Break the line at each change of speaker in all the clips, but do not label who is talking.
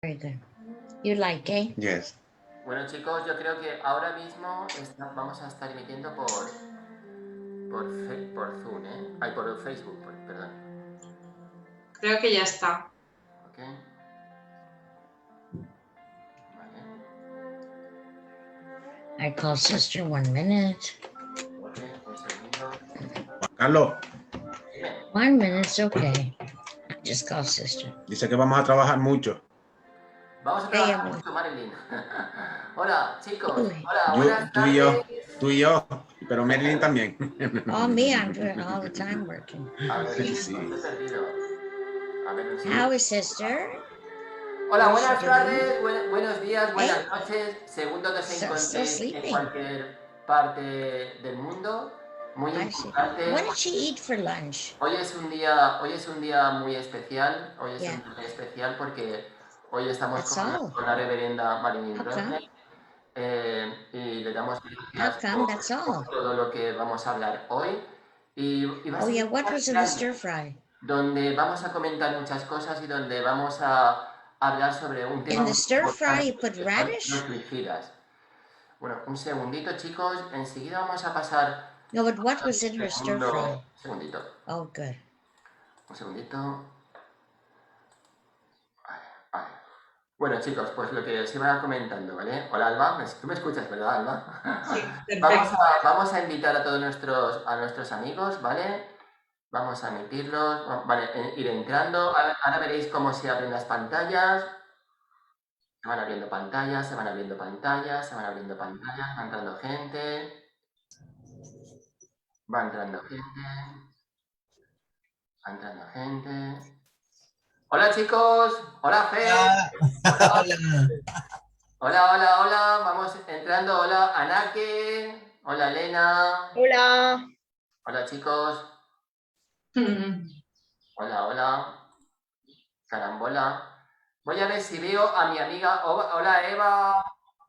Very good. You like, eh?
Yes.
Bueno, chicos, yo creo que ahora mismo vamos a estar emitiendo por Zoom, ¿eh? Ay, por Facebook, perdón.
Creo que ya está.
Ok. Vale.
I call sister 1 minute.
Ok, un segundo.
Juan Carlos,
Dime.
1 minute's okay. I just call sister.
dice que vamos a trabajar mucho.
Vamos a trabajar mucho, Marilyn. Hola, chicos.
Uy.
Hola, buenas
Tú y yo,
tardes.
pero Marilyn también.
Oh, me, I'm doing all the time working.
A ver,
Sí.
os he perdido. A ver, un segundo.
How is sister?
Hola,
What is
buenas
she
tardes, buenos días, buenas
Hey.
noches, según donde se
Still
encontréis en
sleeping.
cualquier parte del mundo. Muy
I see.
importante.
What did she eat for lunch?
Hoy es un día muy especial. Hoy es
Yeah.
un día muy especial porque hoy estamos
That's
con,
all.
con la reverenda Marilyn
How
Brosnan.
come?
Y le damos
How
gracias
come? That's
por
all.
todo lo que vamos a hablar hoy. Y va a
Oh,
ser
yeah.
un
What
día
was in the
grande,
stir fry?
donde vamos a comentar muchas cosas y donde vamos a hablar sobre un tema
In the
muy
stir fry, you
importante,
put
que son
radish?
los suicidas. Bueno, un segundito, chicos. Enseguida vamos a pasar
No, but what was in
al
her stir
segundo
fry?
segundito.
Oh, good.
Un segundito. Vale. Bueno, chicos, pues lo que os iba comentando, ¿vale? Hola, Alba. ¿Tú me escuchas, verdad, Alba?
Sí, perfecto.
Vamos a invitar a todos nuestros amigos, ¿vale? Vamos a emitirlos, vale, ir entrando. Ahora veréis cómo se abren las pantallas. Se van abriendo pantallas, se van abriendo pantallas, se van abriendo pantallas, va entrando gente. Va entrando gente. Va entrando gente. Hola, chicos. Hola, Fe. Hola. Vamos entrando. Hola, Anake. Hola, Elena.
Hola.
Hola, chicos. Hola. Carambola. Voy a ver si veo a mi amiga. Hola, Eva.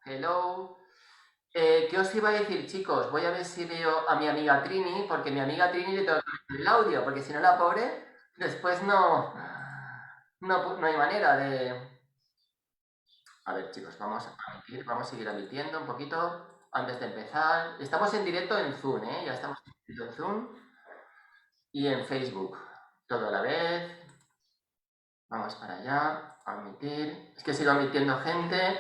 Hello. ¿Qué os iba a decir, chicos? Voy a ver si veo a mi amiga Trini, porque mi amiga Trini le tengo que poner el audio, porque si no la pobre, después no hay manera de... A ver, chicos, vamos a seguir emitiendo un poquito antes de empezar. Estamos en directo en Zoom, ¿eh? Ya estamos en directo en Zoom y en Facebook. Todo a la vez. Vamos para allá, a emitir. Es que sigo emitiendo gente.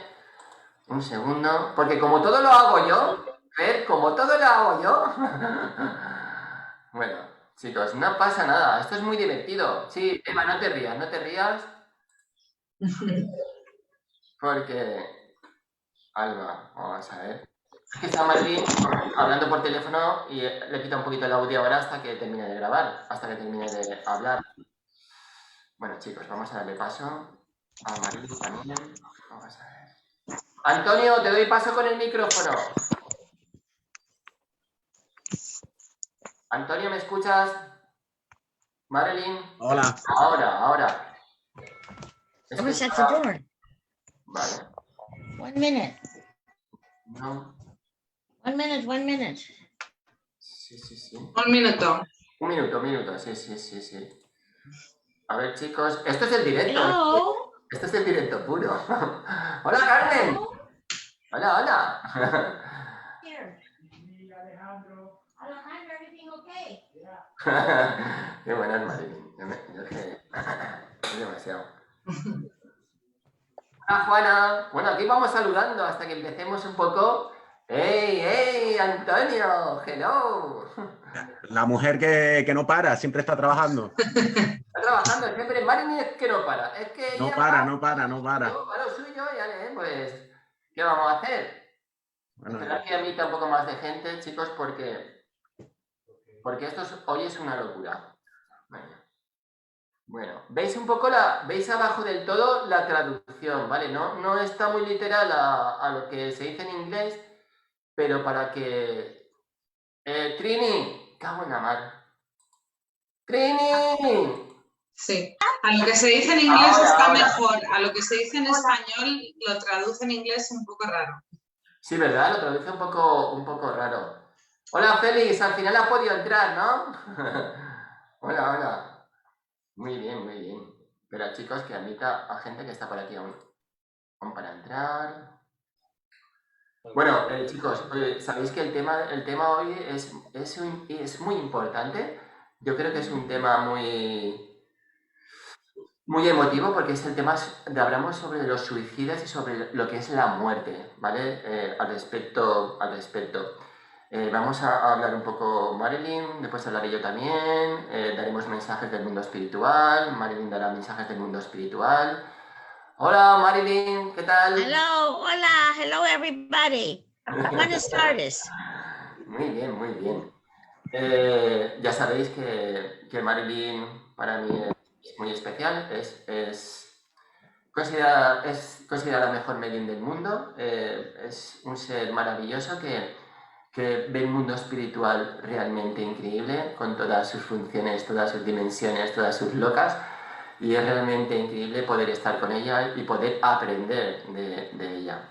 Un segundo. Porque como todo lo hago yo, como todo lo hago yo. Bueno, chicos, no pasa nada. Esto es muy divertido. Sí, Eva, no te rías. Porque... Alba, vamos a ver. Es que está Marilyn hablando por teléfono y le quita un poquito el audio ahora hasta que termine de grabar, hasta que termine de hablar. Bueno, chicos, vamos a darle paso a Marilyn también. Vamos a ver. Antonio, te doy paso con el micrófono. Antonio, ¿me escuchas? Marilyn.
Hola.
Ahora.
I was at the door.
Vale.
1 minute.
No.
1 minute.
Sí.
Un minuto.
Un minuto, sí. A ver, chicos, esto es el directo.
Hello.
Esto es el directo puro. Hola, Carmen. Hola.
Here. Alejandro, everything okay?
Qué buena es Marilyn. Es demasiado. Hola, Juana. Bueno, aquí vamos saludando hasta que empecemos un poco. ¡Hey, Antonio! ¡Hello!
La mujer que no para, siempre está trabajando.
Está trabajando siempre. Marilyn es que no para. Es que
No
ella
para.
a lo suyo, ya, pues, ¿qué vamos a hacer?
Bueno,
Esperar que emita un poco más de gente, chicos, porque hoy es una locura. Bueno, veis veis abajo del todo la traducción, ¿vale? No está muy literal a lo que se dice en inglés, pero para que... Trini, cago en la mar. ¡Trini!
Sí. A lo que se dice en inglés está
Ahora.
mejor. A lo que se dice en español lo traduce en inglés un poco raro.
Sí, ¿verdad? Lo traduce un poco raro. Hola, Félix, al final ha podido entrar, ¿no? Hola. Muy bien. Pero chicos, que admita a gente que está por aquí aún. para entrar. Bueno, chicos, sabéis que el tema hoy es muy importante. Yo creo que es un tema muy emotivo porque es el tema hablamos sobre los suicidas y sobre lo que es la muerte, ¿vale? Al respecto. Vamos a hablar un poco Marilyn, después hablaré yo también, daremos mensajes del mundo espiritual, Marilyn dará mensajes del mundo espiritual. Hola Marilyn, ¿qué tal?
Hello, hola, hello everybody. Buenas tardes.
Muy bien, muy bien. Ya sabéis que Marilyn para mí es muy especial, es considerada la mejor medium del mundo, es un ser maravilloso que ve el mundo espiritual realmente increíble, con todas sus funciones, todas sus dimensiones, todas sus locas, y es realmente increíble poder estar con ella y poder aprender de ella,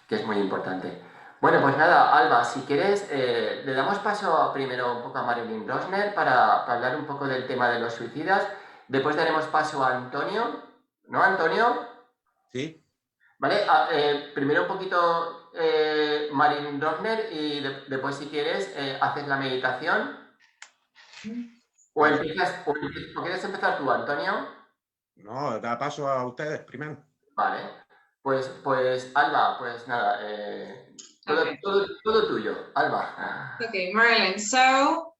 que es muy importante. Bueno, pues nada, Alba, si quieres, le damos paso primero un poco a Marilyn Rosner para hablar un poco del tema de los suicidas, después daremos paso a Antonio, ¿no, Antonio?
Sí.
Vale, primero un poquito Marilyn Rosner y después si quieres haces la meditación o quieres empezar tú, Antonio.
No, da paso a ustedes primero.
Vale, pues Alba, pues nada,
Okay.
todo tuyo, Alba.
Okay, Marilyn. So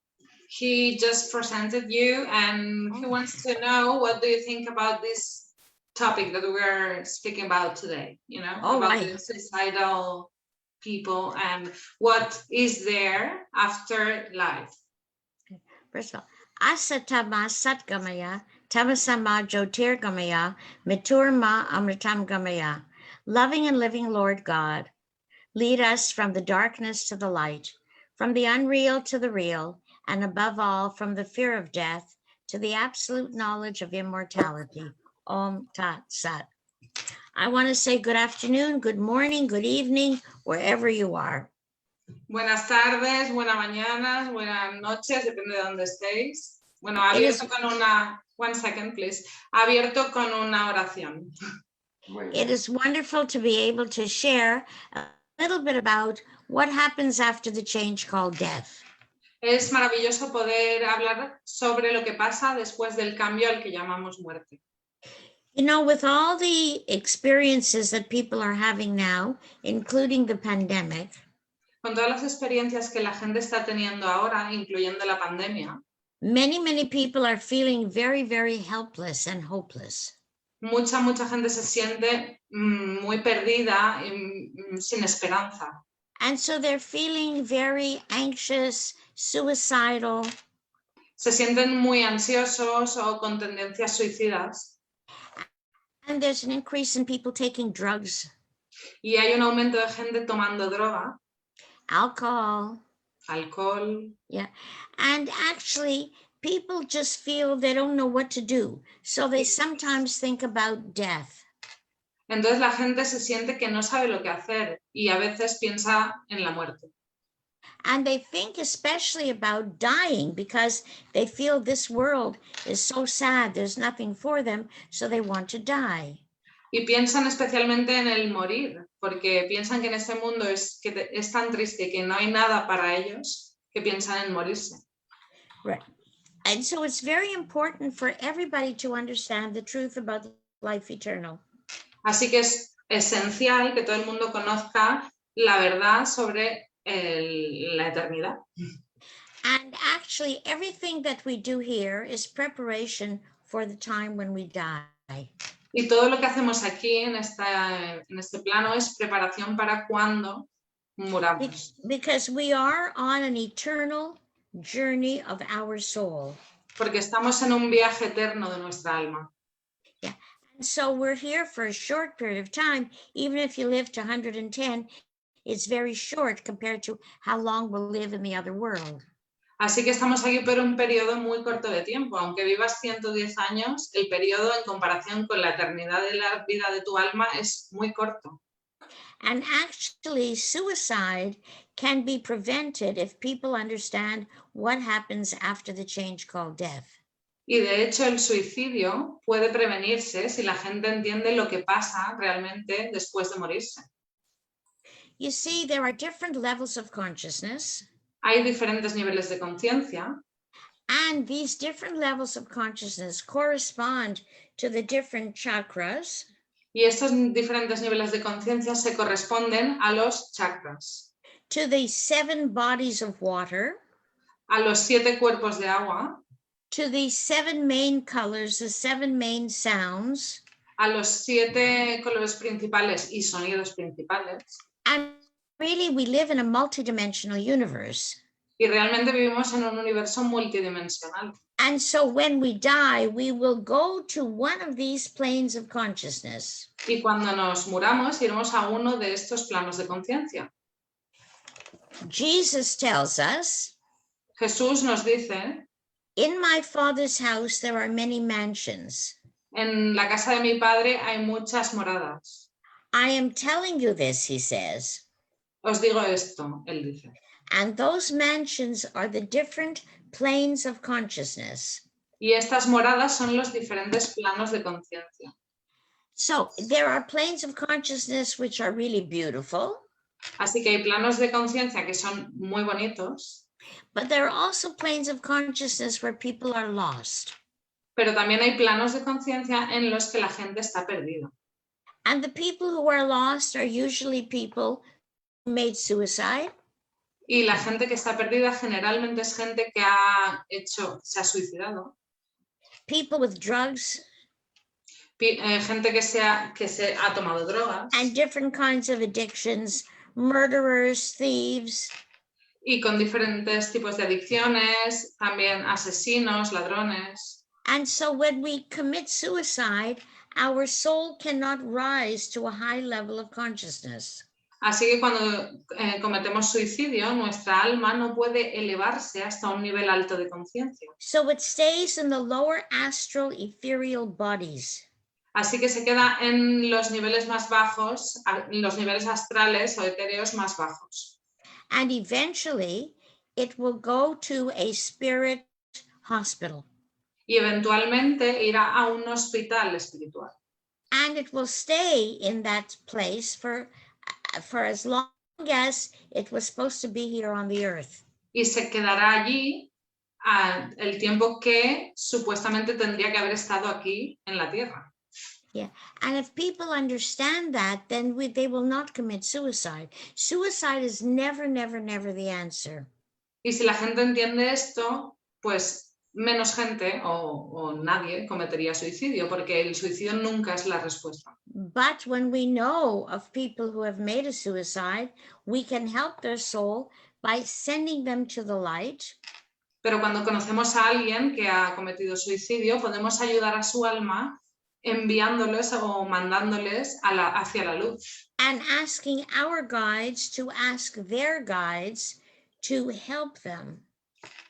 he just presented you, and he wants to know what do you think about this topic that we're speaking about today? You know,
Oh,
about
right.
the suicidal people and what is there after life.
First of all, Asatama Satgamaya, Tamasama Jyotirgamaya, Miturma Amritam Gamaya. Loving and living Lord God, lead us from the darkness to the light, from the unreal to the real, and above all, from the fear of death to the absolute knowledge of immortality. Om Tat Sat. I want to say good afternoon, good morning, good evening, wherever you are.
Buenas tardes, buenas mañanas, buenas noches, depende de dónde estéis. Bueno, abierto con una, one second please, abierto con una oración.
It is wonderful to be able to share a little bit about what happens after the change called death.
Es maravilloso poder hablar sobre lo que pasa después del cambio al que llamamos muerte.
You know, with all the experiences that people are having now, including the pandemic,
Con todas las experiencias que la gente está teniendo ahora, incluyendo la pandemia,
many people are feeling very, very helpless and hopeless.
mucha gente se siente muy perdida y sin esperanza.
And so they're feeling very anxious, suicidal.
Se sienten muy ansiosos o con tendencias suicidas.
And there's an increase in people taking drugs.
Y hay un aumento de gente tomando droga,
alcohol.
alcohol.
And actually, people just feel they don't know what to do. So they sometimes think about death.
Entonces la gente se siente que no sabe lo que hacer y a veces piensa en la muerte.
And they think especially about dying because they feel this world is so sad, there's nothing for them, so they want to die.
Y piensan especialmente en el morir, porque piensan que en este mundo es tan triste que no hay nada para ellos, que piensan en morirse.
Right. And so it's very important for everybody to understand the truth about life eternal.
Así que es esencial que todo el mundo conozca la verdad sobre la eternidad.
And actually, everything that we do here is preparation for the time when we die.
Y todo lo que hacemos aquí en este plano es preparación para cuando muramos.
Because we are on an eternal journey of our soul.
Porque estamos en un viaje eterno de nuestra alma.
Yeah. And so we're here for a short period of time. Even if you live to 110, it's very short compared to how long we'll live in the other world.
Así que estamos aquí por un periodo muy corto de tiempo. Aunque vivas 110 años, el periodo en comparación con la eternidad de la vida de tu alma es muy corto.
And actually, suicide can be prevented if people understand what happens after the change called death.
Y de hecho el suicidio puede prevenirse si la gente entiende lo que pasa realmente después de morirse.
You see, there are different levels of consciousness,
Hay diferentes niveles de conciencia
and these different levels of consciousness correspond to the different chakras,
y estos diferentes niveles de conciencia se corresponden a los chakras,
to the 7 bodies of water,
a los 7 cuerpos de agua,
to the 7 main colors, the 7 main sounds,
a los 7 colores principales y sonidos principales.
and really we live in a multidimensional universe.
Y realmente vivimos en un universo multidimensional.
And so when we die, we will go to one of these planes of consciousness.
Y cuando nos muramos, iremos a uno de estos planos de conciencia.
Jesus tells us,
Jesús nos dice,
in my Father's house there are many mansions.
en la casa de mi padre hay muchas moradas.
I am telling you this, he says.
Os digo esto, él dice.
And those mansions are the different planes of consciousness.
Y estas moradas son los diferentes planos de conciencia.
So there are planes of consciousness which are really beautiful,
Así que hay planos de conciencia que son muy bonitos,
but there are also planes of consciousness where people are lost.
pero también hay planos de conciencia en los que la gente está perdida.
And the people who are lost are usually people who made suicide,
Y la gente que está perdida generalmente es gente que se ha suicidado,
people with drugs,
gente que se ha tomado drogas
and different kinds of addictions, murderers, thieves.
y con diferentes tipos de adicciones, también asesinos, ladrones.
And so when we commit suicide, our soul cannot rise to a high level of consciousness.
Así que cuando cometemos suicidio, nuestra alma no puede elevarse hasta un nivel alto de conciencia.
So it stays in the lower astral ethereal bodies.
Así que se queda en los niveles más bajos, en los niveles astrales o etéreos más bajos.
And eventually it will go to a spirit hospital.
Y eventualmente irá a un hospital espiritual.
And it will stay in that place for as long as it was supposed to be here on the earth.
Y se quedará allí el tiempo que supuestamente tendría que haber estado aquí en la Tierra.
Yeah, and if people understand that, then they will not commit suicide. Suicide is never, never, never the answer.
Y si la gente entiende esto, pues menos gente o nadie cometería suicidio, porque el suicidio nunca es la respuesta.
But when we know of people who have made a suicide, we can help their soul by sending them to the light.
Pero cuando conocemos a alguien que ha cometido suicidio, podemos ayudar a su alma enviándoles o mandándoles hacia la luz.
And asking our guides to ask their guides to help them.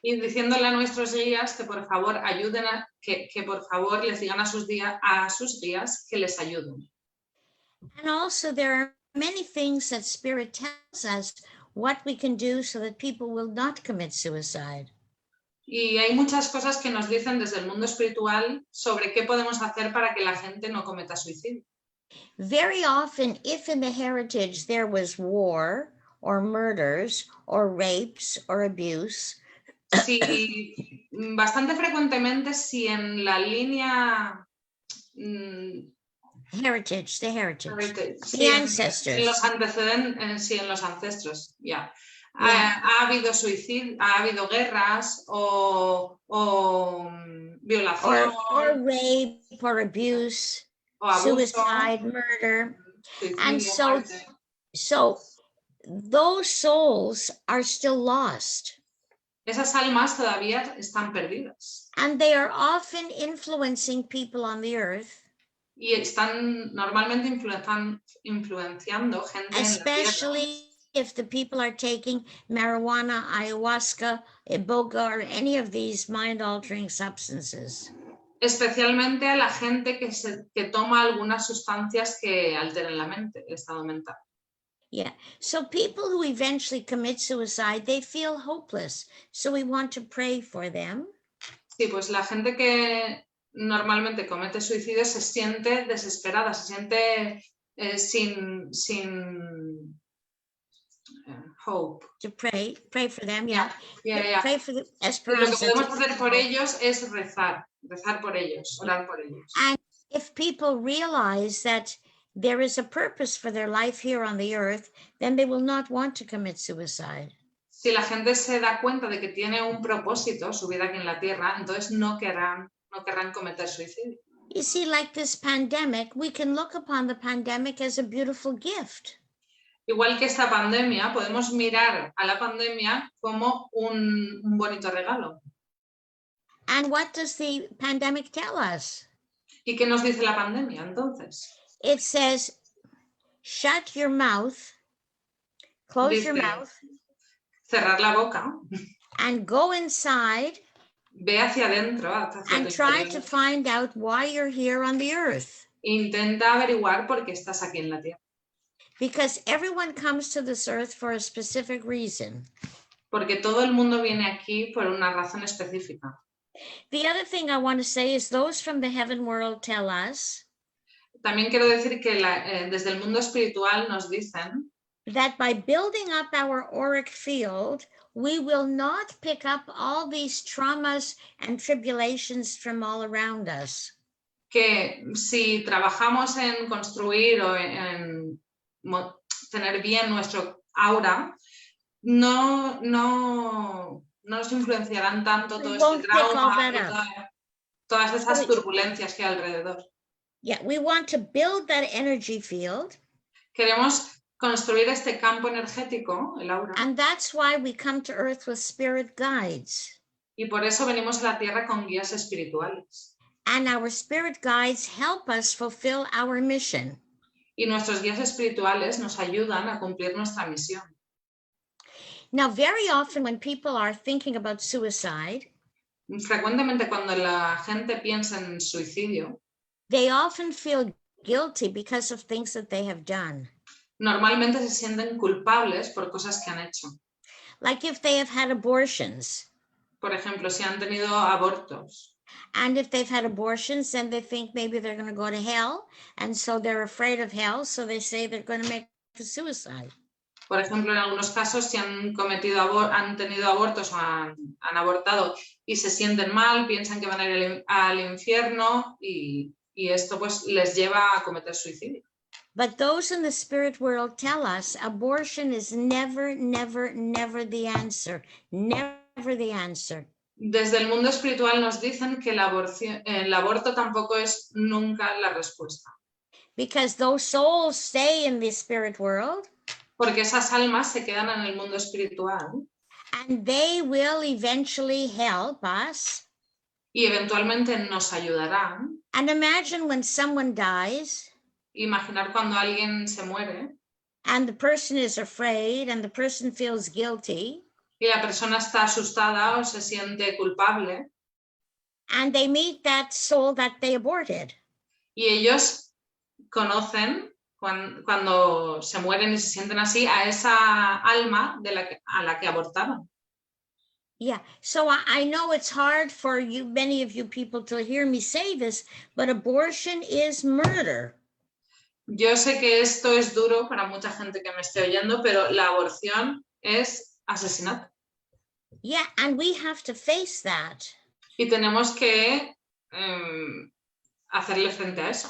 Y diciéndole a nuestros guías que por favor ayuden que por favor les digan a sus guías que les ayuden.
And also there are many things that Spirit tells us what we can do so that people will not commit suicide.
Y hay muchas cosas que nos dicen desde el mundo espiritual sobre qué podemos hacer para que la gente no cometa suicidio.
Very often, if in the heritage there was war or murders or rapes or abuse,
Sí, bastante frecuentemente si en la línea
heritage, the
sí,
ancestors.
en los antecedentes, sí, en los ancestros, ya. Ha habido suicidio, ha habido guerras o violación
or rape or abuse,
o abuso,
suicide, murder.
suicidio,
And
muerte.
so those souls are still lost.
Esas almas todavía están perdidas
And they are often influencing people on the earth,
y están normalmente influenciando gente en la tierra.
especially if the people are taking marijuana, ayahuasca, iboga, or any of these mind-altering substances.
Especialmente a la gente que toma algunas sustancias que alteren la mente, el estado mental.
Yeah, so people who eventually commit suicide, they feel hopeless. So we want to pray for them.
Sí, pues la gente que normalmente comete suicidio se siente desesperada, se siente sin hope.
To pray for them,
Yeah,
yeah.
yeah.
Pray for the
Y lo que
esperanza.
podemos hacer por ellos es rezar por ellos, orar por ellos.
And if people realize that there is a purpose for their life here on the earth, then they will not want to commit suicide.
Si la gente se da cuenta de que tiene un propósito su vida aquí en la tierra, entonces no querrán cometer suicidio.
You see, like this pandemic, we can look upon the pandemic as a beautiful gift.
Igual que esta pandemia, podemos mirar a la pandemia como un bonito regalo.
And what does the pandemic tell us?
¿Y qué nos dice la pandemia entonces?
It says, shut your mouth, close your
Dice,
mouth,
cerrar la boca,
and go inside
ve hacia adentro, hacia
and
tu
try
interior.
to find out why you're here on the earth.
Intenta averiguar por qué estás aquí en la tierra.
Because everyone comes to this earth for a specific reason.
Porque todo el mundo viene aquí por una razón específica.
The other thing I want to say is those from the heaven world tell us
También quiero decir que desde el mundo espiritual nos dicen
that by building up our auric field, we will not pick up all these traumas and tribulations from all around us.
que si trabajamos en construir o en tener bien nuestro aura, no nos influenciarán tanto todo este trauma, todas esas turbulencias que hay alrededor.
Yeah, we want to build that energy field.
Queremos construir este campo energético, el aura.
And that's why we come to earth with spirit guides.
Y por eso venimos a la tierra con guías espirituales.
And our spirit guides help us fulfill our mission.
Y nuestros guías espirituales nos ayudan a cumplir nuestra misión.
Now, very often when people are thinking about suicide,
frecuentemente cuando la gente piensa en suicidio,
they often feel guilty because of things that they have done.
Normalmente se sienten culpables por cosas que han hecho.
Like if they have had abortions.
Por ejemplo, si han tenido abortos.
And if they've had abortions, then they think maybe they're going to go to hell. And so they're afraid of hell. So they say they're going to make a suicide.
Por ejemplo, en algunos casos, si han tenido abortos o han abortado y se sienten mal, piensan que van a ir al infierno y esto pues les lleva a cometer suicidio.
But those in the spirit world tell us abortion is never, never, never the answer. Never the answer.
Desde el mundo espiritual nos dicen que el aborto tampoco es nunca la respuesta.
Because those souls stay in the spirit world.
Porque esas almas se quedan en el mundo espiritual.
And they will eventually help us.
Y eventualmente nos ayudarán.
And imagine when someone dies.
Imaginar cuando alguien se muere.
And the person is afraid and the person feels guilty.
Y la persona está asustada o se siente culpable.
And they meet that soul that they aborted.
Y ellos conocen cuando se mueren y se sienten así a esa alma a la que abortaron.
Yeah, so I know it's hard for you, many of you people, to hear me say this, but abortion is murder.
Yo sé que esto es duro para mucha gente que me esté oyendo, pero la aborción es asesinato.
Yeah, and we have to face that.
Y tenemos que hacerle frente a eso.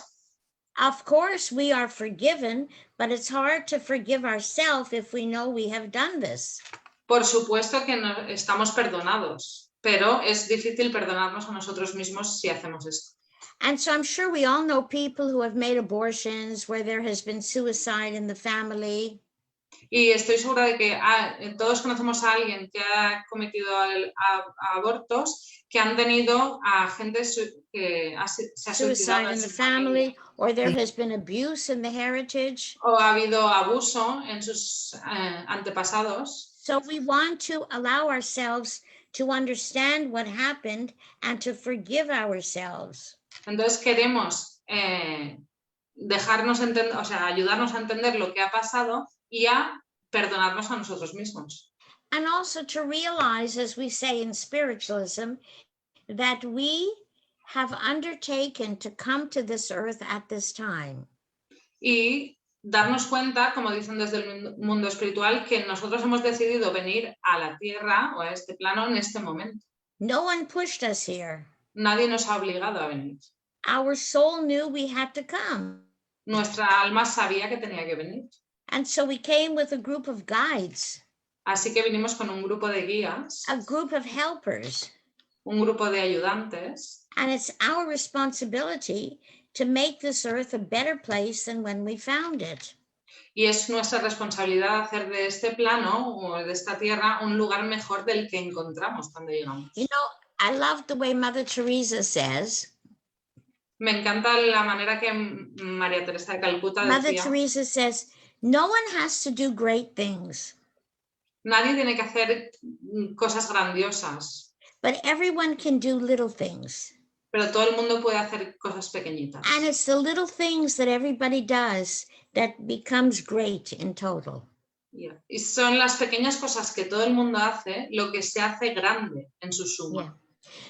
Of course, we are forgiven, but it's hard to forgive ourselves if we know we have done this.
Por supuesto que estamos perdonados, pero es difícil perdonarnos a nosotros mismos si hacemos esto.
And so I'm sure we all know people who have made abortions where there has been suicide in the family.
Y estoy segura de que todos conocemos a alguien que ha cometido abortos, que han tenido a gente que se ha suicidado
in the family, or there has been abuse in the heritage.
O ha habido abuso en sus antepasados.
So we want to allow ourselves to understand what happened and to forgive ourselves.
Entonces queremos dejarnos entender, o sea, ayudarnos a entender lo que ha pasado y a perdonarnos a nosotros mismos.
And also to realize, as we say in spiritualism, that we have undertaken to come to this earth at this time.
Y darnos cuenta, como dicen desde el mundo espiritual, que nosotros hemos decidido venir a la tierra o a este plano en este momento.
No one pushed us here.
Nadie nos ha obligado a venir.
Our soul knew we had to come.
Nuestra alma sabía que tenía que venir.
And so we came with a group of guides,
Así que vinimos con un grupo de guías,
a group of helpers.
un grupo de ayudantes,
And it's our responsibility to make this earth a better place than when we found it.
y es nuestra responsabilidad hacer de este plano o de esta tierra un lugar mejor del que encontramos cuando llegamos.
You know, I love the way Mother Teresa says.
Me encanta la manera que María Teresa de Calcuta
Mother
decía,
Teresa says, no one has to do great things,
nadie tiene que hacer cosas grandiosas,
but everyone can do little things.
pero todo el mundo puede hacer cosas pequeñitas.
And it's the little things that everybody does that becomes great in total.
Yeah. Y son las pequeñas cosas que todo el mundo hace lo que se hace grande en su suma.
Yeah.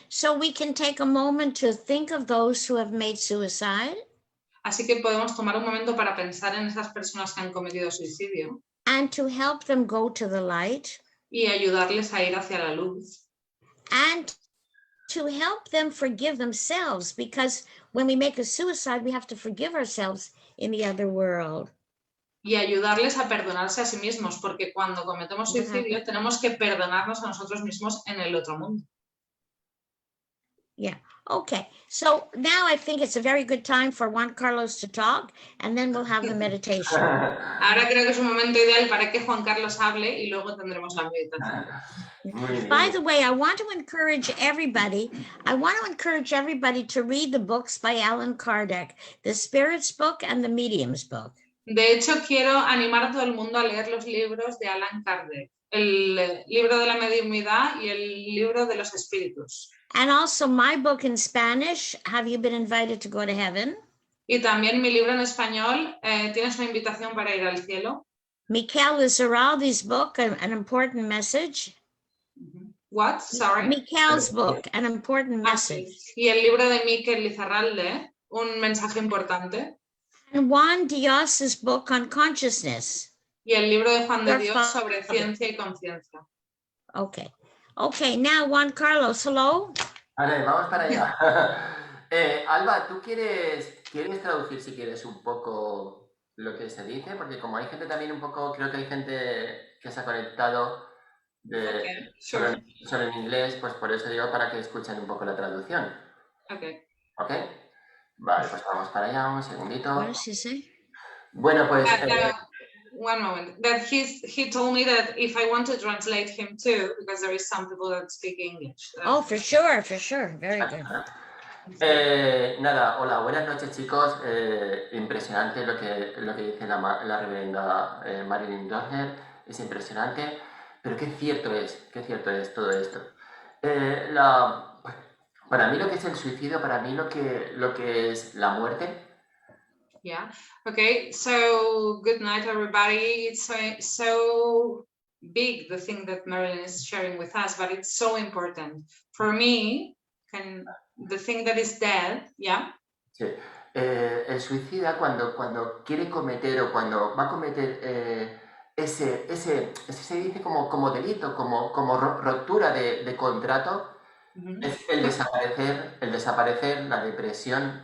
So we can take a moment to think of those who have made suicide
Así que podemos tomar un momento para pensar en esas personas que han cometido suicidio
and to help them go to the light
y ayudarles a ir hacia la luz.
and to help them forgive themselves, because when we make a suicide, we have to forgive ourselves in the other world.
Y ayudarles a perdonarse a sí mismos, porque cuando cometemos suicidio tenemos que perdonarnos a nosotros mismos en el otro mundo.
Yeah. Okay. So now I think it's a very good time for Juan Carlos to talk, and then we'll have the meditation.
Ahora creo que es un momento ideal para que Juan Carlos hable y luego tendremos la meditación.
Muy bien.
By the way, I want to encourage everybody to read the books by Allan Kardec, the Spirit's book and the Medium's book.
De hecho, quiero animar a todo el mundo a leer los libros de Allan Kardec, el libro de la mediumidad y el libro de los espíritus.
And also my book in Spanish, Have You Been Invited to Go to Heaven?
Y también mi libro en español, ¿Tienes una invitación para ir al cielo?
Mikel Lizarraldi's book, An Important Message.
What? Sorry.
Mikel's book, An Important
Ah, sí.
Message.
Y el libro de Mikel Lizarralde, Un mensaje importante.
And Juan Dios's book on consciousness.
Y el libro de Juan de
Por
Dios
favor.
sobre ciencia y conciencia.
Okay. Okay, now Juan Carlos, hello.
Vale, vamos para allá. Alba, ¿tú quieres traducir si quieres un poco lo que se dice? Porque como hay gente también un poco, creo que hay gente que se ha conectado
Okay, sure.
solo en inglés, pues por eso digo para que escuchen un poco la traducción.
Okay.
¿Ok? Vale, pues vamos para allá, un segundito.
What does she say?
Bueno, pues...
One moment. That he told me that if I want to translate him too, because there is some people that speak English.
Oh, for sure. Very good.
Nada, hola, buenas noches chicos. Impresionante lo que dice la reverenda Marilyn Dorner, es impresionante, pero qué cierto es todo esto. Para mí lo que es el suicidio, para mí lo que es la muerte.
Yeah. Okay. So good night, everybody. It's so big, the thing that Marilyn is sharing with us, but it's so important for me. The thing that is dead, yeah.
Sí. El suicida cuando quiere cometer o cuando va a cometer ese se dice como delito, como ruptura de contrato, es el desaparecer, la depresión.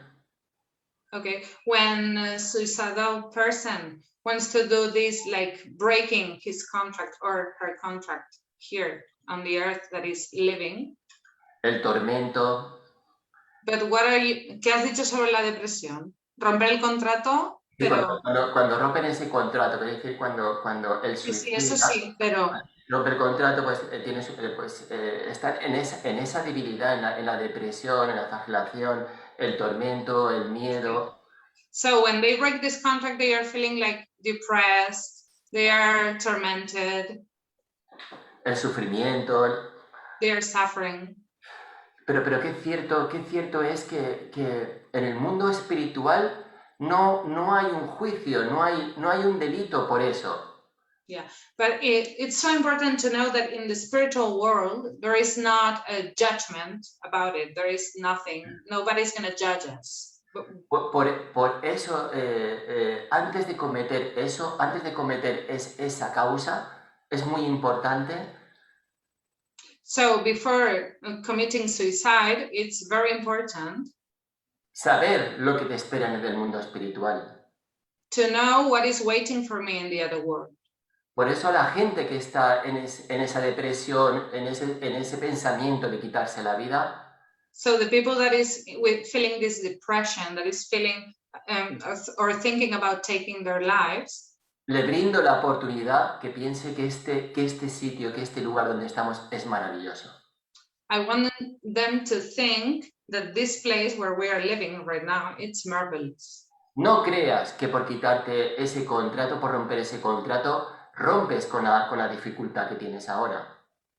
Okay, when a suicidal person wants to do this, like breaking his contract or her contract here on the earth that is living.
El tormento.
But ¿qué has dicho sobre la depresión? Romper el contrato,
Sí,
pero...
cuando rompen ese contrato, es decir, cuando el suicida...
Sí, eso sí, pero...
Rompe el contrato, pues estar en esa debilidad, en la depresión, en la flagelación, el tormento, el miedo.
So when they break this contract, they are feeling like depressed, they are tormented.
El sufrimiento.
They are suffering.
Pero qué cierto es que en el mundo espiritual no hay un juicio, no hay un delito por eso.
But it's so important to know that in the spiritual world, there is not a judgment about it. There is nothing. Nobody's going to judge us.
Por eso, antes de cometer esa causa, es muy importante.
So before committing suicide, it's very important
saber lo que te espera en el mundo espiritual.
to know what is waiting for me in the other world.
Por eso la gente que está en esa depresión, en ese pensamiento de quitarse la vida,
So the people that is feeling this depression, that is feeling or thinking about taking their lives,
le brindo la oportunidad que piense que este sitio, que este lugar donde estamos es maravilloso.
I want them to think that this place where we are living right now, it's marvelous.
No creas que por quitarte ese contrato, por romper ese contrato, rompes con la dificultad que tienes ahora.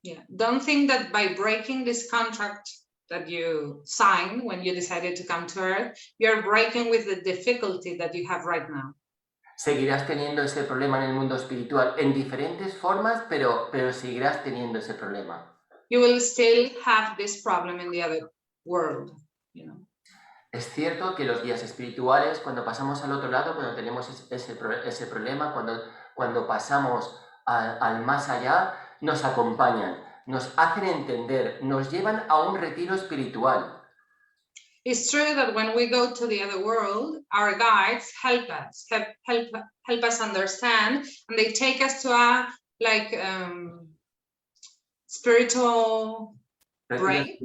Yeah. Don't think that by breaking this contract that you signed when you decided to come to Earth, you're breaking with the difficulty that you have right now.
Seguirás teniendo ese problema en el mundo espiritual en diferentes formas, pero seguirás teniendo ese problema.
You will still have this problem in the other world, you know.
Es cierto que los guías espirituales, cuando pasamos al otro lado, cuando tenemos ese problema, cuando pasamos al más allá, nos acompañan, nos hacen entender, nos llevan a un retiro espiritual.
It's true that when we go to the other world, our guides help us understand, and they take us to a spiritual break.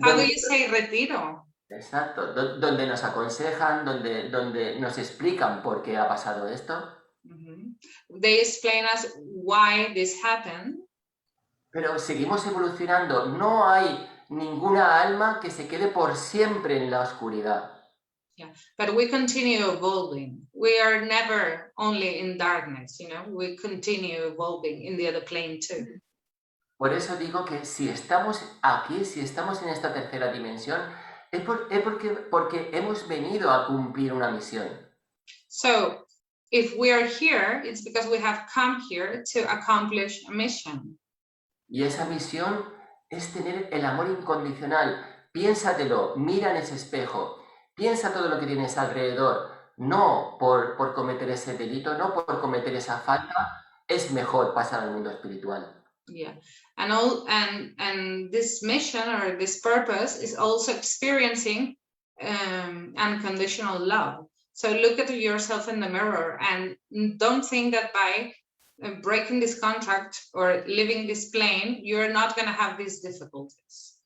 How do you say retiro?
Exacto, donde nos aconsejan, donde nos explican por qué ha pasado esto.
They explain us why this happened.
Pero seguimos evolucionando, no hay ninguna alma que se quede por siempre en la oscuridad.
Yeah, but we continue evolving. We are never only in darkness, you know, we continue evolving in the other plane too.
Por eso digo que si estamos aquí, si estamos en esta tercera dimensión, es porque hemos venido a cumplir una misión.
So, if we are here, it's because we have come here to accomplish a mission.
Y esa misión es tener el amor incondicional. Piénsatelo, mira en ese espejo, piensa todo lo que tienes alrededor. No por cometer ese delito, no por cometer esa falta, es mejor pasar al mundo espiritual.
Yeah, and this mission or this purpose is also experiencing unconditional love. So look at yourself in the mirror and don't think that by breaking this contract or living this plane, you're not going to have these difficulties.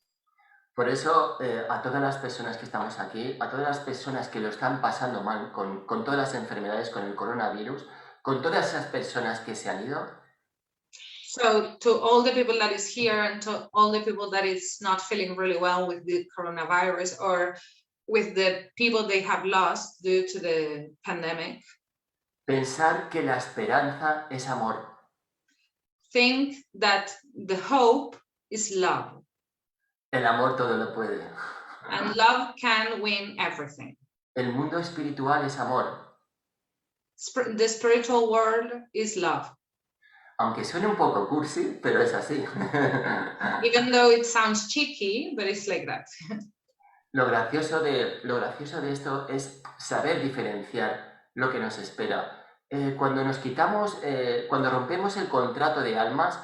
Por eso, a todas las personas que estamos aquí, a todas las personas que lo están pasando mal con todas las enfermedades, con el coronavirus, con todas esas personas que se han ido,
so to all the people that is here and to all the people that is not feeling really well with the coronavirus or with the people they have lost due to the pandemic,
pensar que la esperanza es amor.
Think that the hope is love.
El amor todo lo puede.
And love can win everything.
El mundo espiritual es amor.
The spiritual world is love.
Aunque suene un poco cursi, pero es así.
Even though it sounds cheeky, but it's like that.
Lo gracioso de esto es saber diferenciar lo que nos espera. Cuando nos quitamos, cuando rompemos el contrato de almas,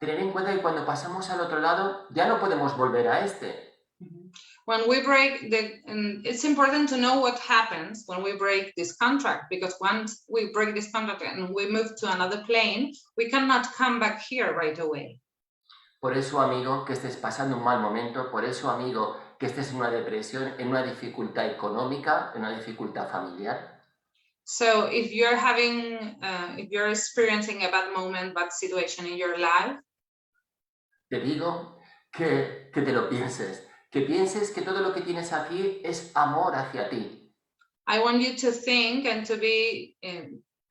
tener en cuenta que cuando pasamos al otro lado ya no podemos volver a este.
When we break it's important to know what happens when we break this contract, because once we break this contract and we move to another plane, we cannot come back here right away.
Por eso, amigo, que estés pasando un mal momento, por eso, amigo, que estés en una depresión, en una dificultad económica, en una dificultad familiar.
So if you're experiencing a bad moment, bad situation in your life,
te digo que te lo pienses, que pienses que todo lo que tienes aquí es amor hacia ti.
I want you to think and to be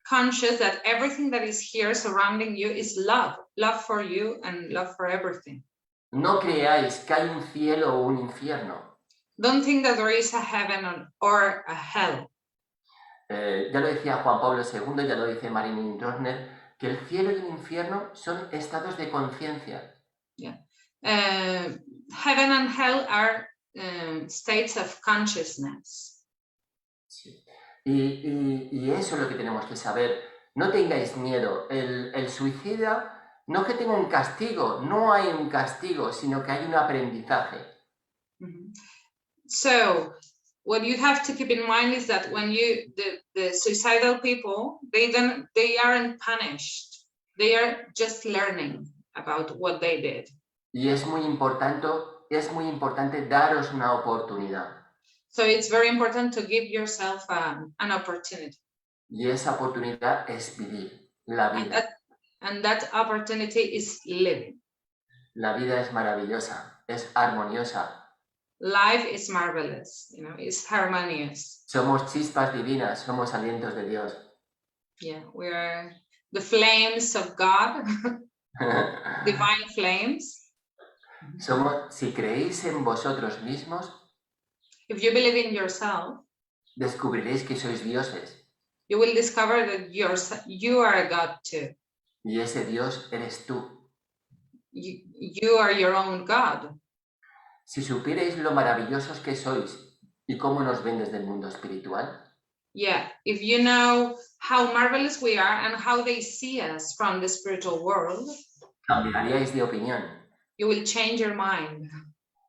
conscious that everything that is here surrounding you is love for you and love for everything.
No creáis que hay un cielo o un infierno.
Don't think that there is a heaven or a hell.
Ya lo decía Juan Pablo II, ya lo dice Marilyn Trotner, que el cielo y el infierno son estados de conciencia.
Heaven and hell are states of consciousness.
Sí. Y eso es lo que tenemos que saber. No tengáis miedo. El suicida no es que tenga un castigo, no hay un castigo, sino que hay un aprendizaje.
So what you have to keep in mind is that when the suicidal people, they aren't punished. They are just learning about what they did.
Y es muy importante daros una oportunidad.
So it's very important to give yourself an opportunity.
Y esa oportunidad es vivir la vida.
And that opportunity is living.
La vida es maravillosa, es armoniosa.
Life is marvelous, it's harmonious.
Somos chispas divinas, somos alientos de Dios.
Yeah, we are the flames of God, divine flames.
Si creéis en vosotros mismos,
If you believe in yourself,
descubriréis que sois dioses.
you will discover that you are a God too.
Y ese Dios eres tú.
You are your own God.
Si supierais lo maravillosos que sois y cómo nos ven desde el mundo espiritual,
Yeah, if you know how marvelous we are and how they see us from the spiritual world,
cambiaríais de opinión.
you will change your mind.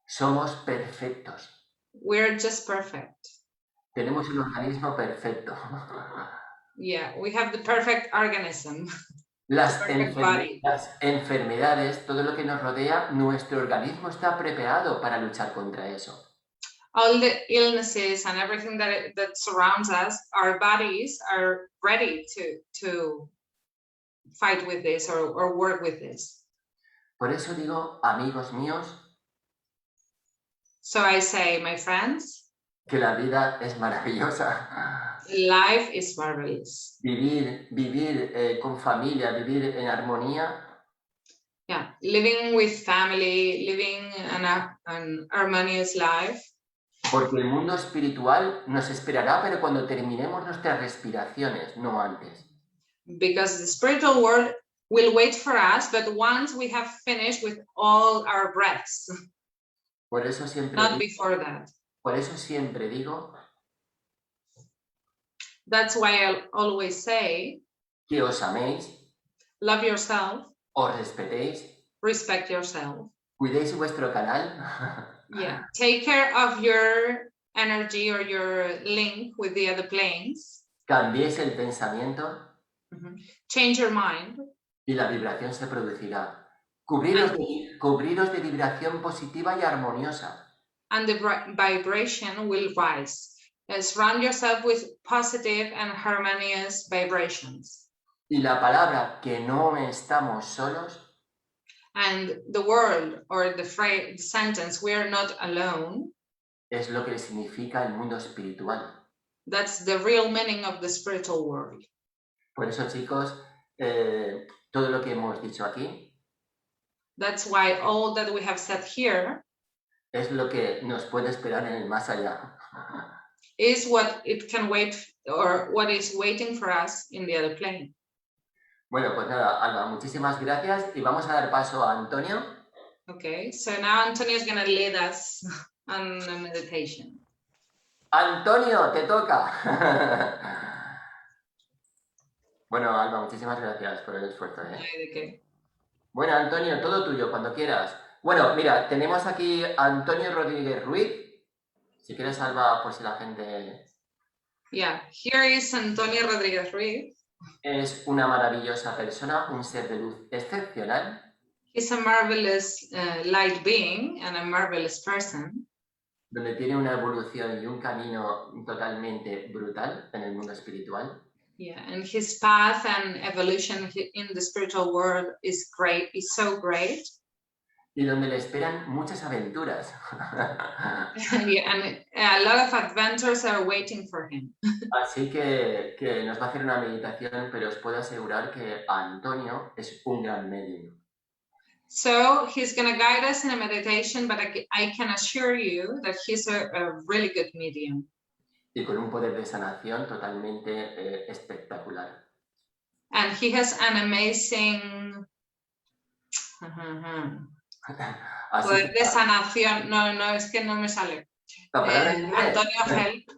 Somos perfectos.
We're just perfect.
Tenemos un organismo perfecto.
Yeah, we have the perfect organism.
Las
Perfect body.
enfermedades, todo lo que nos rodea, nuestro organismo está preparado para luchar contra eso.
All the illnesses and everything that surrounds us, our bodies are ready to fight with this or work with this.
Por eso digo, amigos míos,
So I say, my friends,
que la vida es maravillosa.
life is marvelous.
Vivir con familia, vivir en armonía.
Yeah, living with family, living an harmonious life.
Porque el mundo espiritual nos esperará, pero cuando terminemos nuestras respiraciones, no antes.
Because the spiritual world will wait for us, but once we have finished with all our breaths,
Por eso siempre
not
digo,
before that.
por eso siempre digo
That's why I always say,
que os améis,
love yourself,
os respetéis,
respect yourself.
cuidéis vuestro canal.
Yeah, take care of your energy or your link with the other planes.
Cambiéis el pensamiento
Change your mind.
y la vibración se producirá. Cubriros de vibración positiva y armoniosa.
And the vibration will rise. Surround yourself with positive and harmonious vibrations.
Y la palabra que no estamos solos
And the word or the phrase, the sentence, we are not alone,
es lo que significa el mundo espiritual.
that's the real meaning of the spiritual world.
Por eso, chicos, todo lo que hemos dicho aquí
That's why all that we have said here
es lo que nos puede esperar en el más allá.
is what it can wait or what is waiting for us in the other plane.
Bueno, pues nada, Alba, muchísimas gracias y vamos a dar paso a Antonio.
Okay, so now Antonio is going to lead us on a meditation.
Antonio, te toca. Bueno, Alba, muchísimas gracias por el esfuerzo.
Okay.
Bueno, Antonio, todo tuyo, cuando quieras. Bueno, mira, tenemos aquí a Antonio Rodríguez Ruiz. Si quieres, Alba, por si la gente...
Yeah, here is Antonio Rodríguez Ruiz.
Es una maravillosa persona, un ser de luz excepcional.
He's a marvelous light being and a marvelous person.
Donde tiene una evolución y un camino totalmente brutal en el mundo espiritual.
Yeah, and his path and evolution in the spiritual world is great, is so great.
Y donde le esperan muchas aventuras.
Yeah, and a lot of adventures are waiting for him.
Así que nos va a hacer una meditación, pero os puedo asegurar que Antonio es un gran medium.
So he's going to guide us in a meditation, but I can assure you that he's a really good medium.
y con un poder de sanación totalmente espectacular.
And he has an amazing
Así
poder
que,
de sanación. No, es que no me sale.
¿la palabra en inglés?
Antonio Help.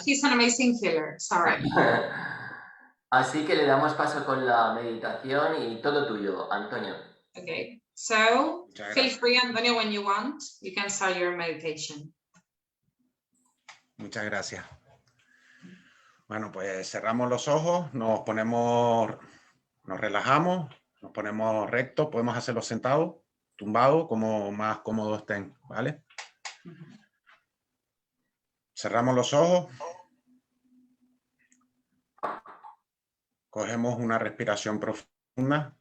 He's an amazing healer. Sorry.
Así que le damos paso con la meditación y todo tuyo, Antonio.
Okay. So
Muchas
feel
gracias.
free, Antonio, when you want. You can start your meditation.
Muchas gracias. Bueno, pues cerramos los ojos, nos relajamos, nos ponemos rectos, podemos hacerlo sentados, tumbados, como más cómodos estén, ¿vale? Cerramos los ojos. Cogemos una respiración profunda.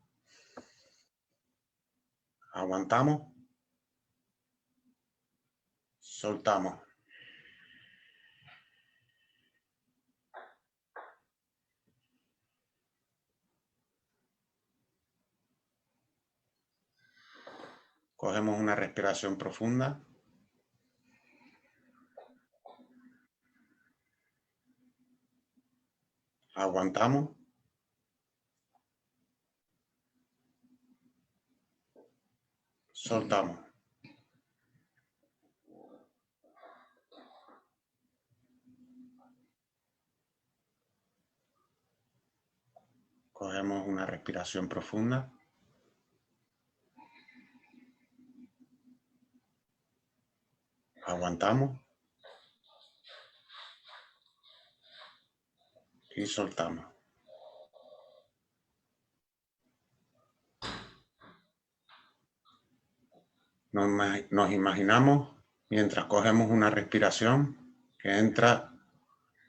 Aguantamos. Soltamos. Cogemos una respiración profunda. Aguantamos. Soltamos. Cogemos una respiración profunda. Aguantamos. Y soltamos. Nos imaginamos, mientras cogemos una respiración, que entra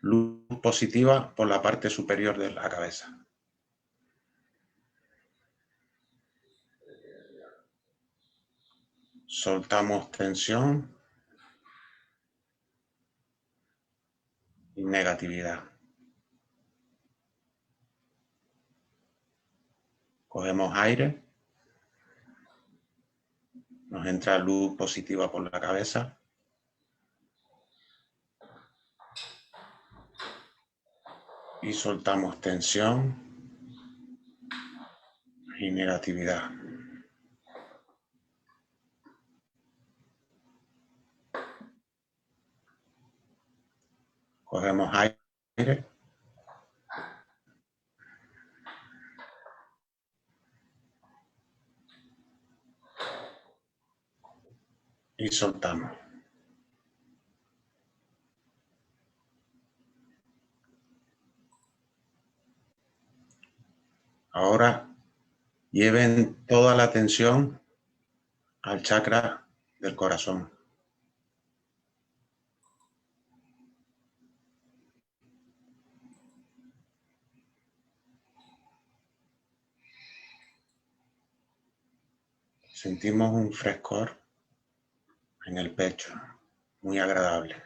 luz positiva por la parte superior de la cabeza. Soltamos tensión y negatividad. Cogemos aire. Nos entra luz positiva por la cabeza. Y soltamos tensión y negatividad. Cogemos aire. Y soltamos. Ahora lleven toda la atención al chakra del corazón. Sentimos un frescor en el pecho, muy agradable.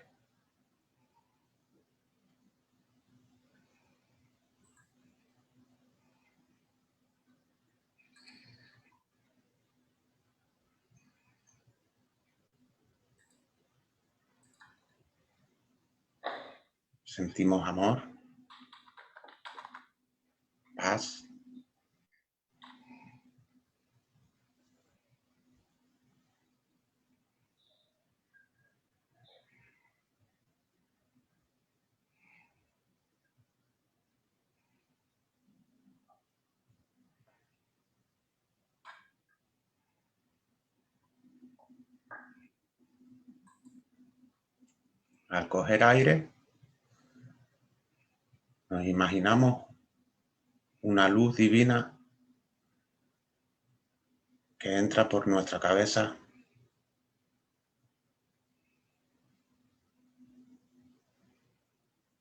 Sentimos amor, paz. Al coger aire, nos imaginamos una luz divina que entra por nuestra cabeza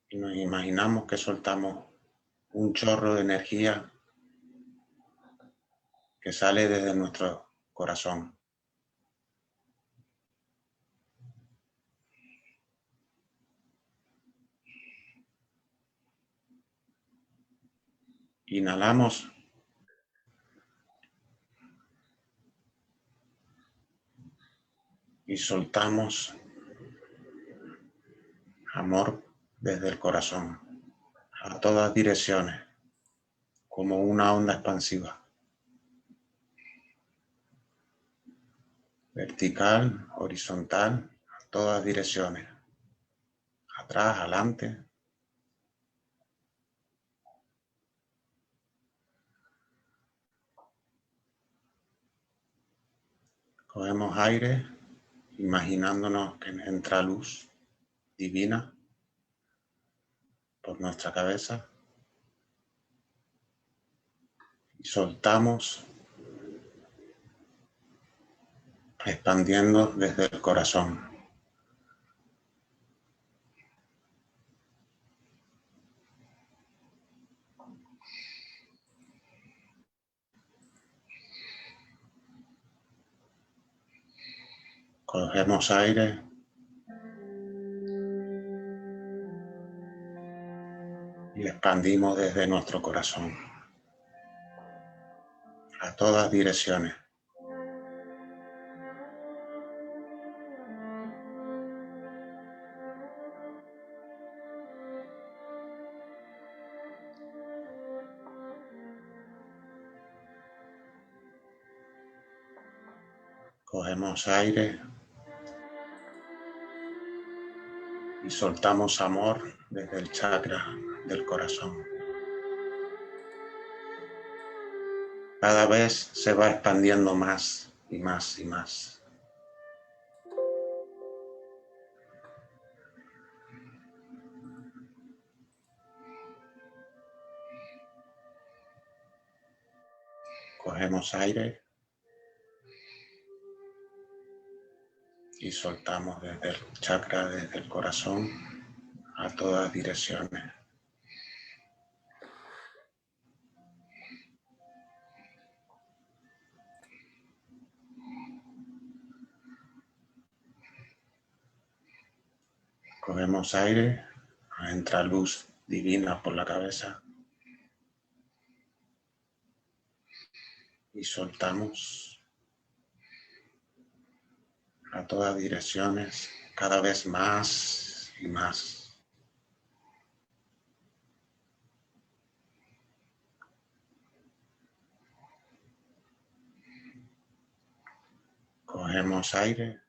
y nos imaginamos que soltamos un chorro de energía que sale desde nuestro corazón. Inhalamos y soltamos amor desde el corazón, a todas direcciones, como una onda expansiva, vertical, horizontal, a todas direcciones, atrás, adelante. Cogemos aire, imaginándonos que entra luz divina por nuestra cabeza y soltamos, expandiendo desde el corazón. Cogemos aire y expandimos desde nuestro corazón a todas direcciones. Cogemos aire y soltamos amor desde el chakra del corazón. Cada vez se va expandiendo más y más y más. Cogemos aire y soltamos desde el chakra, desde el corazón, a todas direcciones. Cogemos aire, entra luz divina por la cabeza y soltamos a todas direcciones, cada vez más y más. Cogemos aire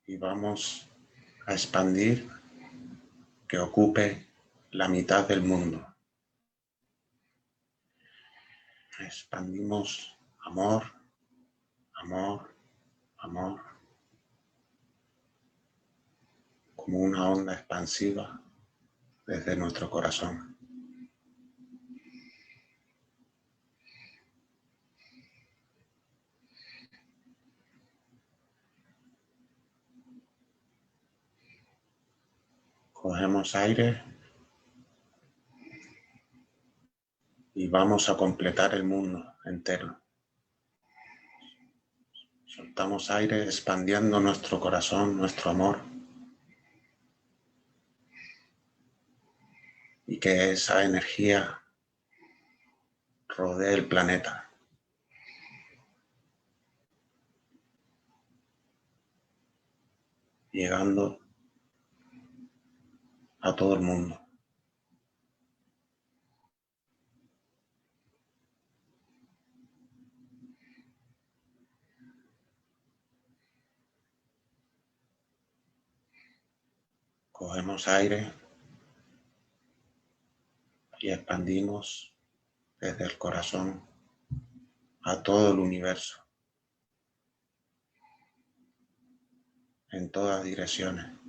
y vamos a expandir que ocupe la mitad del mundo. Expandimos amor, amor, amor, como una onda expansiva desde nuestro corazón. Cogemos aire y vamos a completar el mundo entero. Soltamos aire expandiendo nuestro corazón, nuestro amor, y que esa energía rodee el planeta. Llegando a todo el mundo. Cogemos aire y expandimos desde el corazón a todo el universo, en todas direcciones.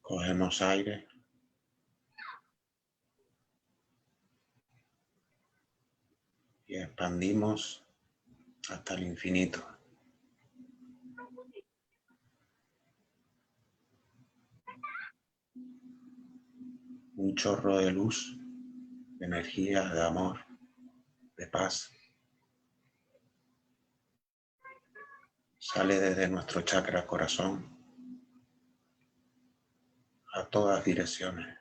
Cogemos aire y expandimos hasta el infinito. Un chorro de luz, de energía, de amor, de paz, sale desde nuestro chakra corazón a todas direcciones.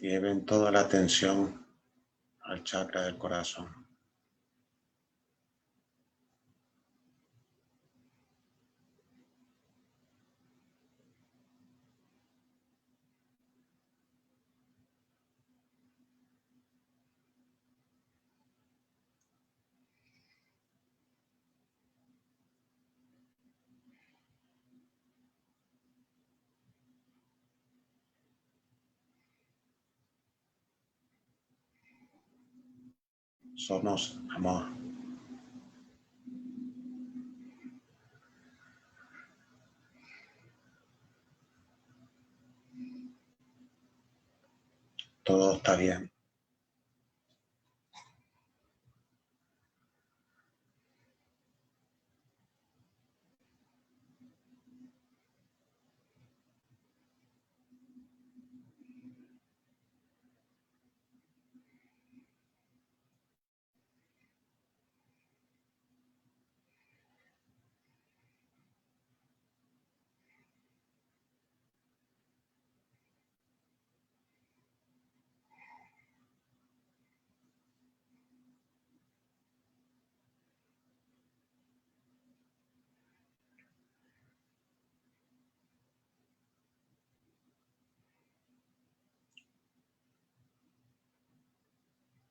Lleven toda la atención al chakra del corazón. Somos amor. Todo está bien.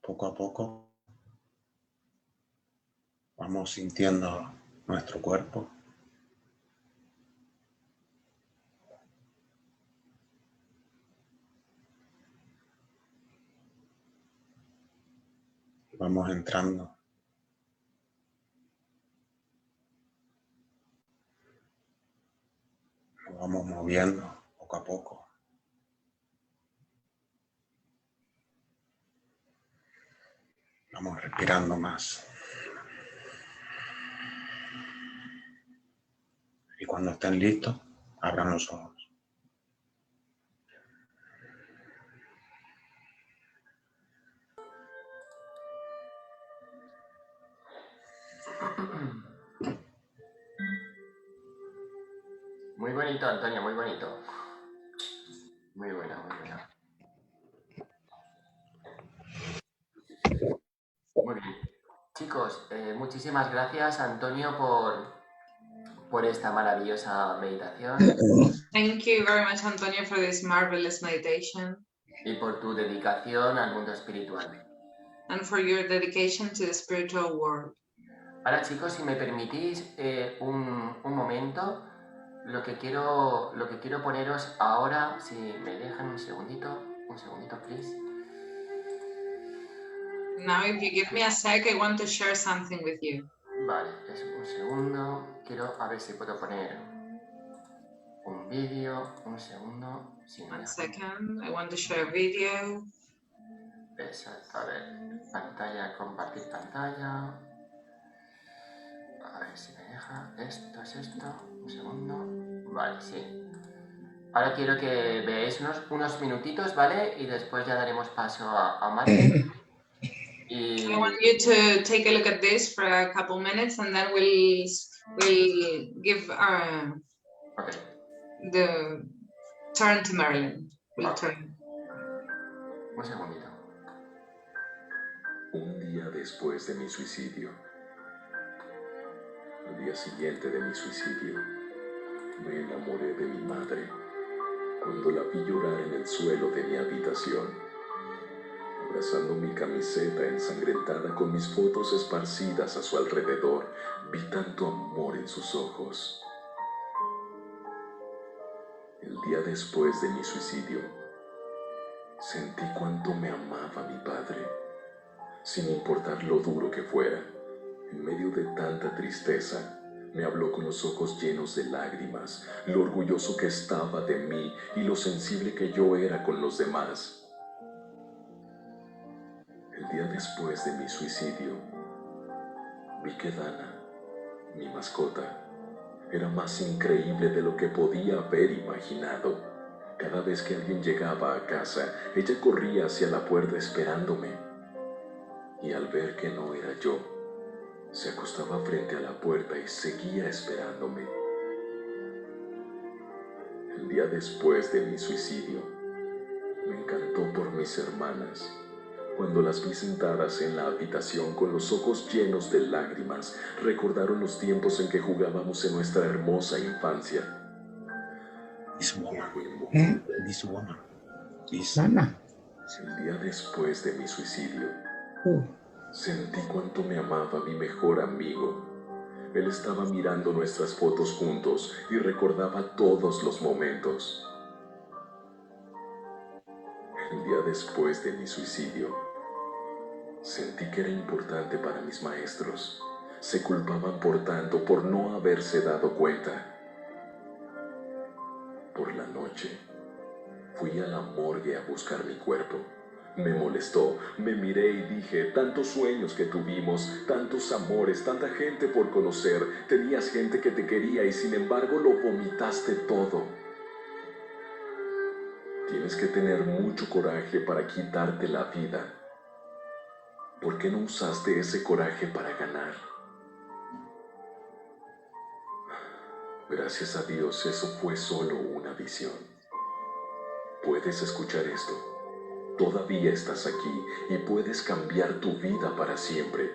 Poco a poco vamos sintiendo nuestro cuerpo. Vamos entrando nos vamos moviendo poco a poco. Vamos respirando más. Y cuando estén listos, abran los ojos.
Muy bonito, Antonio, muy bonito. Muy buena, muy buena. Muy bien. Chicos, muchísimas gracias, Antonio, por esta maravillosa meditación
Thank you very much, Antonio, for this marvelous meditation
y por tu dedicación al mundo espiritual.
and for your dedication to the spiritual world.
Ahora, chicos, si me permitís un momento, lo que quiero poneros ahora, si me dejan un segundito, please.
Now, if you give me a sec, I want to share something with you.
Vale, es un segundo. Quiero a ver si puedo poner un vídeo. Un segundo. Si me
One
dejan.
second, I want to share a video.
Exacto, a ver. Pantalla, compartir pantalla. A ver si me deja. Esto es esto. Un segundo. Vale, sí. Ahora quiero que veáis unos minutitos, ¿vale? Y después ya daremos paso a Marte.
I want you to take a look at this for a couple minutes, and then we'll give
Okay.
the turn to Marilyn. We'll turn.
Un segundito.
Un día después de mi suicidio, al día siguiente de mi suicidio, me enamoré de mi madre cuando la vi llorar en el suelo de mi habitación, abrazando mi camiseta ensangrentada con mis fotos esparcidas a su alrededor. Vi tanto amor en sus ojos. El día después de mi suicidio, sentí cuánto me amaba mi padre, sin importar lo duro que fuera. En medio de tanta tristeza, me habló con los ojos llenos de lágrimas, lo orgulloso que estaba de mí y lo sensible que yo era con los demás. El día después de mi suicidio, vi que Dana, mi mascota, era más increíble de lo que podía haber imaginado. Cada vez que alguien llegaba a casa, ella corría hacia la puerta esperándome. Y al ver que no era yo, se acostaba frente a la puerta y seguía esperándome. El día después de mi suicidio, me encantó por mis hermanas. Cuando las vi sentadas en la habitación con los ojos llenos de lágrimas, recordaron los tiempos en que jugábamos en nuestra hermosa infancia.
This woman. This woman. This...
Mama.
El día después de mi suicidio,
Ooh.
sentí cuánto me amaba mi mejor amigo. Él estaba mirando nuestras fotos juntos y recordaba todos los momentos. El día después de mi suicidio, sentí que era importante para mis maestros. Se culpaban por tanto por no haberse dado cuenta. Por la noche, fui a la morgue a buscar mi cuerpo. Me molestó, me miré y dije, tantos sueños que tuvimos, tantos amores, tanta gente por conocer, tenías gente que te quería y sin embargo lo vomitaste todo. Tienes que tener mucho coraje para quitarte la vida. ¿Por qué no usaste ese coraje para ganar? Gracias a Dios, eso fue solo una visión. Puedes escuchar esto. Todavía estás aquí y puedes cambiar tu vida para siempre.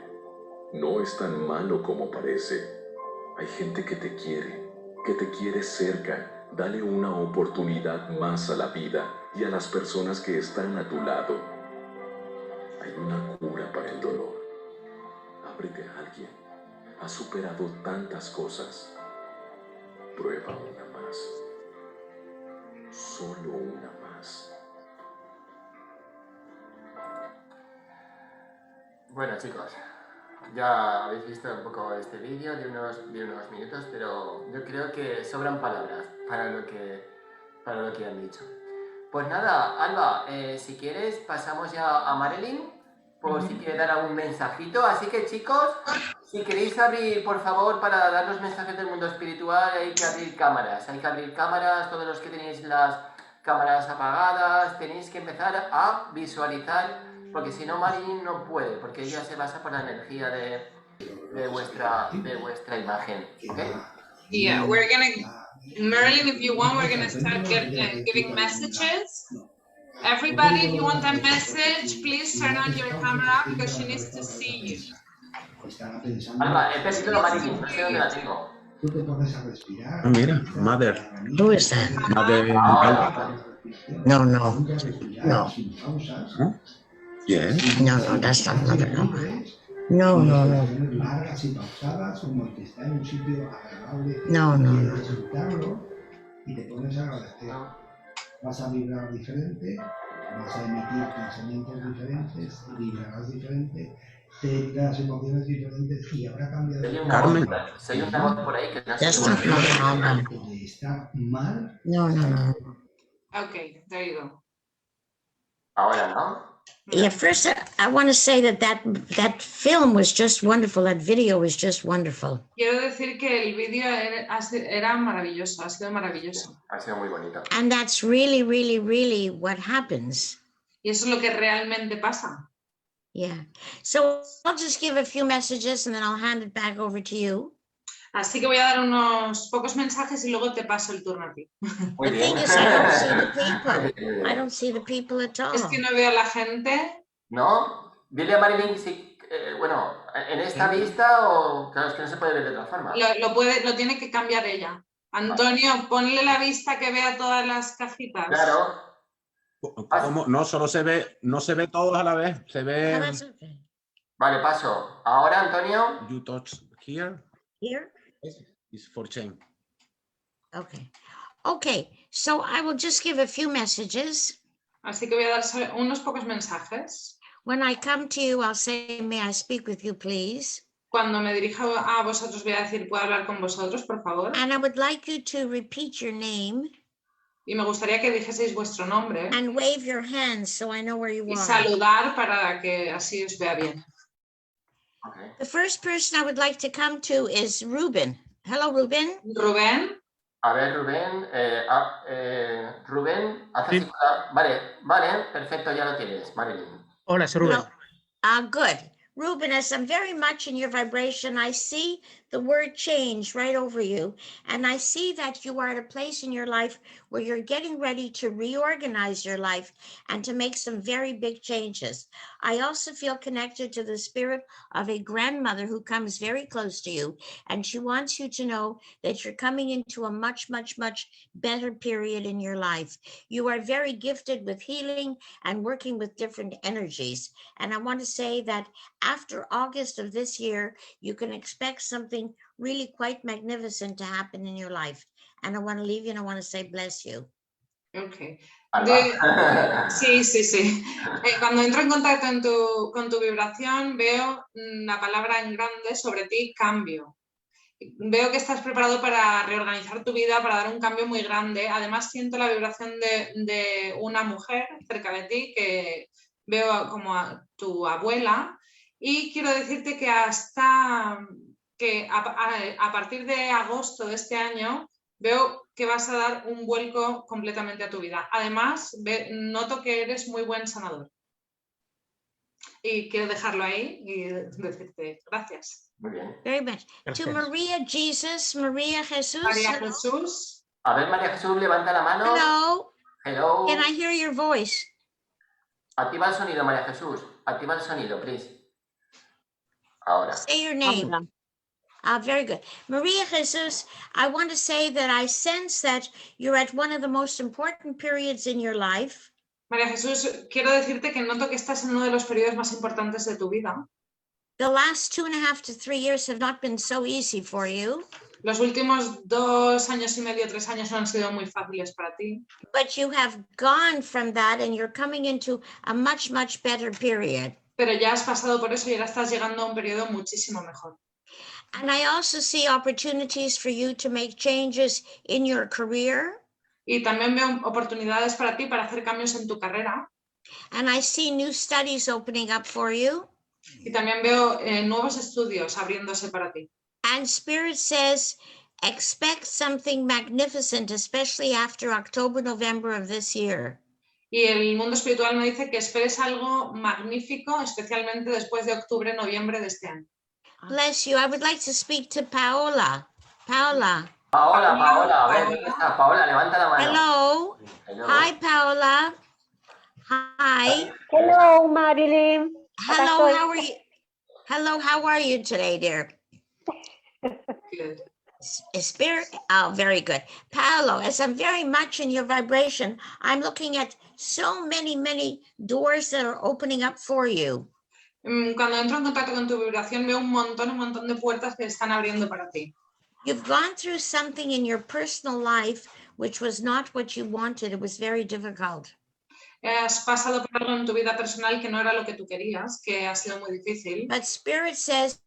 No es tan malo como parece. Hay gente que te quiere cerca. Dale una oportunidad más a la vida y a las personas que están a tu lado. Hay una cura para el dolor. Ábrete a alguien. Has superado tantas cosas. Prueba una más. Solo una más.
Bueno, chicos, ya habéis visto un poco este vídeo de unos minutos, pero yo creo que sobran palabras para lo que han dicho. Pues nada, Alba, si quieres pasamos ya a Marilyn, por si quiere dar algún mensajito. Así que chicos, si queréis abrir, por favor, para dar los mensajes del mundo espiritual, hay que abrir cámaras. Todos los que tenéis las cámaras apagadas, tenéis que empezar a visualizar, porque si no Marilyn no puede, porque ella se basa por la energía de vuestra imagen. ¿Okay?
Yeah, Marilyn, if you want, we're gonna start giving messages. Everybody, if you want a message, please turn on your camera because she needs to see you.
Alba, he perdido a Marilyn, no sé dónde la tengo.
Ah, mira, Mother.
Who is that?
Mother.
No.
Huh? Yes.
No, that's not Mother. No.
Y te pones a agradecer. Vas a vibrar diferente, vas a emitir pensamientos diferentes, vibrarás diferente, te dirás emociones diferentes y habrá cambiado.
Carmen.
Soy una voz por ahí que no sé.
That's not Mother.
De estar mal.
No.
Okay, there you go.
Ahora, ¿no?
Yeah, first I want to say that film was just wonderful. That video was just wonderful.
Quiero decir que el vídeo era maravilloso, ha sido maravilloso.
Ha sido muy bonito.
And that's really, really, really what happens.
Y eso es lo que realmente pasa.
Yeah. So I'll just give a few messages and then I'll hand it back over to you.
Así que voy a dar unos pocos mensajes y luego te paso el turno a ti.
Muy
The
bien.
thing is, I don't see the people. I don't see the people at all.
Es que no veo a la gente.
¿No? Dile a Marilyn si, bueno, en esta vista o... Claro, es que no se puede ver de otra forma.
Lo tiene que cambiar ella. Antonio, ponle la vista que vea todas las cajitas.
Claro.
¿Cómo? No, solo no se ve todos a la vez. Se
Oh,
ve.
that's okay.
Vale, paso. Ahora, Antonio.
You touch here.
Here?
Is for change.
Okay. So I will just give a few messages.
Así que voy a dar unos pocos mensajes.
When I come to you, I'll say, may I speak with you, please?
Cuando me dirijo a vosotros voy a decir, ¿puedo hablar con vosotros, por favor?
And I would like you to repeat your name
Y me gustaría que dijeseis vuestro nombre
and wave your hands so I know where you
y
are.
saludar para que así os vea bien.
Okay.
The first person I would like to come to is Ruben. Hello, Ruben.
Rubén,
A ver, Rubén. Rubén, haz así. Vale, perfecto, ya lo tienes, Marilyn.
Hola, soy Rubén.
Good. Ruben, as I'm very much in your vibration, I see the word change right over you. And I see that you are at a place in your life where you're getting ready to reorganize your life and to make some very big changes. I also feel connected to the spirit of a grandmother who comes very close to you. And she wants you to know that you're coming into a much, much, much better period in your life. You are very gifted with healing and working with different energies. And I want to say that after August of this year, you can expect something really quite magnificent to happen in your life. And I want to leave you and I want to say bless you.
Okay.
Alba.
Sí. Cuando entro en contacto con tu vibración, veo la palabra en grande sobre ti, cambio. Veo que estás preparado para reorganizar tu vida, para dar un cambio muy grande. Además, siento la vibración de una mujer cerca de ti, que veo como a tu abuela. Y quiero decirte que a partir de agosto de este año, veo que vas a dar un vuelco completamente a tu vida. Además, noto que eres muy buen sanador. Y quiero dejarlo ahí y decirte gracias.
Muy bien.
Very much. To
Gracias.
María Jesus, María Jesús.
María Jesús.
A ver, María Jesús, levanta la mano.
Hello.
Hello.
Can I hear your voice?
Activa el sonido, María Jesús. Activa el sonido, please. Ahora.
Say your name. Very good. Maria Jesus, I want to say that I sense that you're at one of the most important periods in your life.
María Jesús, quiero decirte que noto que estás en uno de los periodos más importantes de tu vida.
The last 2.5 to 3 years have not been so easy for you.
Los últimos 2 años y medio, 3 años no han sido muy fáciles para ti.
But you have gone from that and you're coming into a much, much better period.
Pero ya has pasado por eso y ahora estás llegando a un periodo muchísimo mejor.
And I also see opportunities for you to make changes in your career.
Y también veo oportunidades para ti para hacer cambios en tu carrera.
And I see new studies opening up for you.
Y también veo nuevos estudios abriéndose para ti.
And Spirit says, expect something magnificent, especially after October, November of this year.
Y el mundo espiritual me dice que esperes algo magnífico, especialmente después de octubre, noviembre de este año.
Bless you. I would like to speak to Paola. Paola.
Paola, a ver, ¿dónde está? Paola, levanta la mano.
Hello.
Hello.
Hi, Paola. Hi.
Hello, Marilyn.
Hello, how are you? Hello, how are you today, dear?
Good.
Spirit, oh, very good. Paolo, as I'm very much in your vibration, I'm looking at so many, many doors that are opening up for you.
Cuando entro en contacto con tu vibración, veo un montón de puertas que están abriendo para ti.
You've gone through something in your personal life which was not what you wanted. It was very difficult.
Has pasado por algo en tu vida personal que no era lo que tú querías, que ha sido muy difícil.
But Spirit says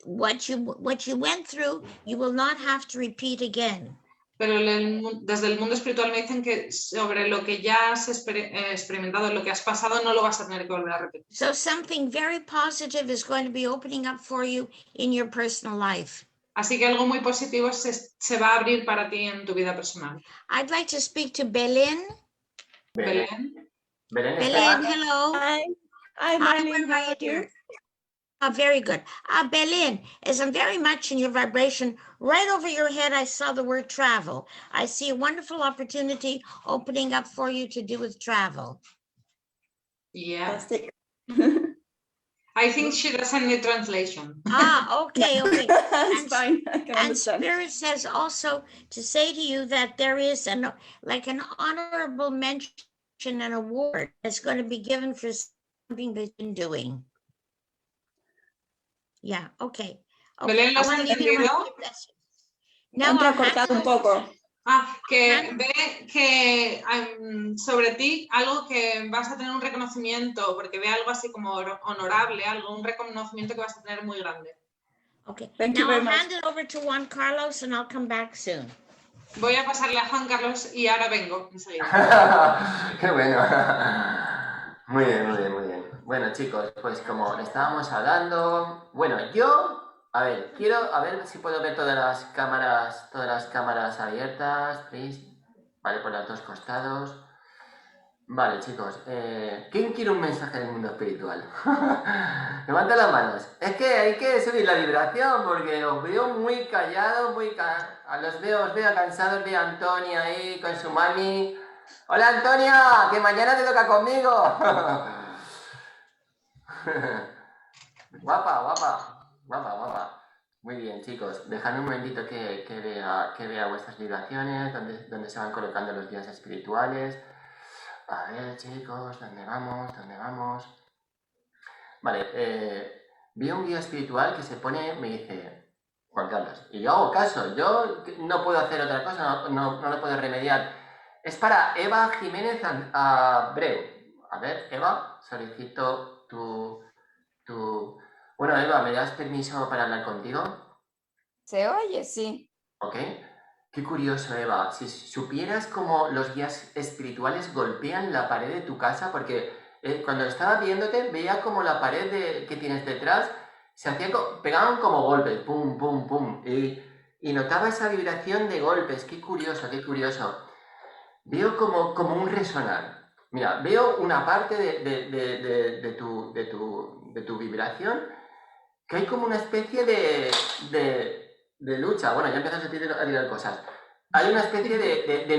what you went through, you will not have to repeat again.
Pero desde el mundo espiritual me dicen que sobre lo que ya has experimentado, lo que has pasado, no lo vas a tener que volver a repetir.
So something very positive is going to be opening up for you in your personal life.
Así que algo muy positivo se va a abrir para ti en tu vida personal.
I'd like to speak to Belén.
Belén.
Belén,
Belén, hello.
Hi, Marilyn.
How are you? Oh, very good. Belén, as I'm very much in your vibration, right over your head, I saw the word travel. I see a wonderful opportunity opening up for you to do with travel.
Yeah. I think she doesn't need translation.
Okay.
It's fine. I can
And
understand.
Spirit says also to say to you that there is an honorable mention, an award that's going to be given for something that you've been doing. Yeah, okay.
Belén, ¿lo has
I wanna leave you
entendido?
with this. Now
Entra
I'll
cortado
hand
un poco.
Que ve que sobre ti algo que vas a tener un reconocimiento, porque ve algo así como honorable, un reconocimiento que vas a tener muy grande.
Okay,
Thank you
now
very
I'll
much.
hand it over to Juan Carlos and I'll come back soon.
Voy a pasarle a Juan Carlos y ahora vengo enseguida.
Qué bueno. Muy bien. Bueno, chicos, pues como estábamos hablando, bueno, yo, a ver, quiero a ver si puedo ver todas las cámaras abiertas, please. Vale, por los dos costados. Vale, chicos. ¿Quién quiere un mensaje del mundo espiritual? Levanta las manos. Es que hay que subir la vibración porque os veo muy callados, os veo cansados. Veo a Antonia ahí con su mami. ¡Hola, Antonia! ¡Que mañana te toca conmigo! Guapa. Muy bien, chicos. Dejadme un momentito que vea vuestras vibraciones, donde se van colocando los guías espirituales. A ver, chicos, ¿dónde vamos? Vale, vi un guía espiritual que se pone, me dice, Juan Carlos, y yo hago caso, yo no puedo hacer otra cosa, no lo puedo remediar. Es para Eva Jiménez Abreu. A ver, Eva, solicito tu... Bueno, Eva, ¿me das permiso para hablar contigo?
¿Se oye? Sí.
¿Ok? Qué curioso, Eva. Si supieras cómo los guías espirituales golpean la pared de tu casa, porque cuando estaba viéndote veía como la pared que tienes detrás se hacía, pegaban como golpes, pum, pum, pum, y notaba esa vibración de golpes. Qué curioso, qué curioso. Veo como un resonar. Mira, veo una parte de tu vibración que hay como una especie de lucha. Bueno, ya empiezas a tirar cosas. Hay una especie de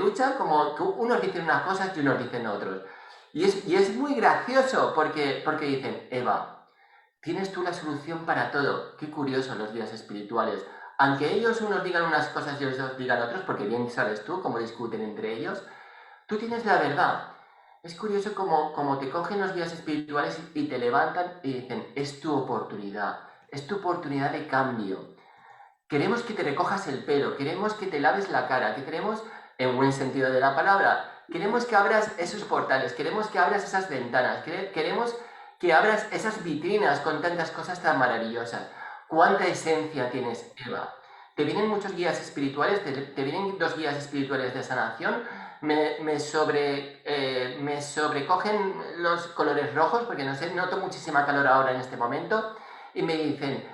lucha, como que unos dicen unas cosas y unos dicen otros. Y es muy gracioso porque dicen, Eva, tienes tú la solución para todo. Qué curioso los guías espirituales. Aunque ellos unos digan unas cosas y otros digan otros, porque bien sabes tú cómo discuten entre ellos, tú tienes la verdad. Es curioso como te cogen los guías espirituales y te levantan y dicen, es tu oportunidad de cambio. Queremos que te recojas el pelo, queremos que te laves la cara, que queremos, en buen sentido de la palabra, queremos que abras esos portales, queremos que abras esas ventanas, queremos que abras esas vitrinas con tantas cosas tan maravillosas. ¿Cuánta esencia tienes, Eva? Te vienen muchos guías espirituales, te vienen 2 guías espirituales de sanación. Me sobrecogen los colores rojos, porque no sé, noto muchísima calor ahora en este momento, y me dicen,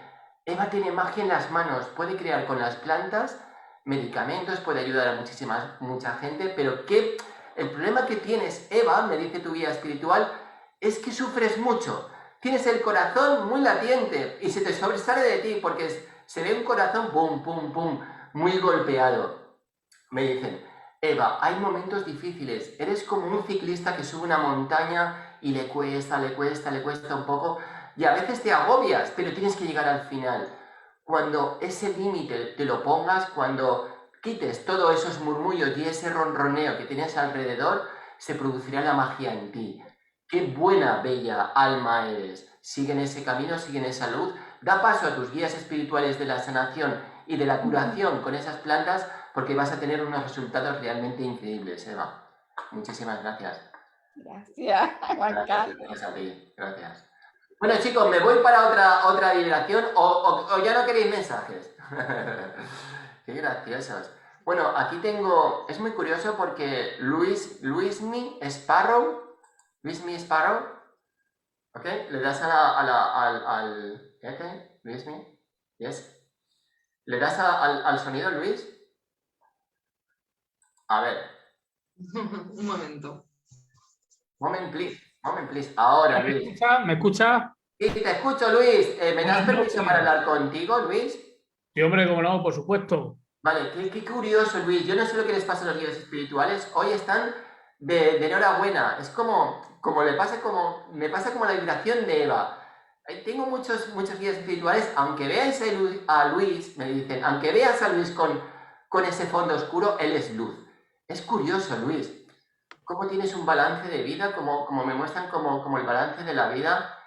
Eva tiene magia en las manos, puede crear con las plantas medicamentos, puede ayudar a mucha gente, pero el problema que tienes, Eva, me dice tu guía espiritual, es que sufres mucho. Tienes el corazón muy latiente y se te sobresale de ti porque se ve un corazón pum, pum, pum, muy golpeado. Me dicen, Eva, hay momentos difíciles, eres como un ciclista que sube una montaña y le cuesta un poco, y a veces te agobias, pero tienes que llegar al final. Cuando ese límite te lo pongas, cuando quites todos esos murmullos y ese ronroneo que tienes alrededor, se producirá la magia en ti. Qué buena, bella alma eres. Sigue en ese camino, sigue en esa luz, da paso a tus guías espirituales de la sanación y de la curación con esas plantas, porque vas a tener unos resultados realmente increíbles, Eva. Muchísimas gracias.
Gracias, Juan Carlos.
Gracias a ti, gracias. Bueno, chicos, me voy para otra vibración o ya no queréis mensajes. Qué graciosos. Bueno, aquí tengo, es muy curioso porque Luismi Sparrow, ¿ok? Le das ¿qué? Luismi, yes. ¿Le das al sonido, Luis? A ver.
Un momento.
Moment, please. Ahora, Luis.
¿Me escucha?
Sí, te escucho, Luis. ¿Me das permiso para hablar contigo, Luis?
Sí, hombre, cómo no, por supuesto.
Vale, qué curioso, Luis. Yo no sé lo que les pasa a los guías espirituales. Hoy están de enhorabuena. Es me pasa como la vibración de Eva. Tengo muchos guías espirituales. Aunque veáis a Luis, me dicen, aunque veas a Luis con ese fondo oscuro, él es luz. Es curioso, Luis. Cómo tienes un balance de vida, como me muestran como el balance de la vida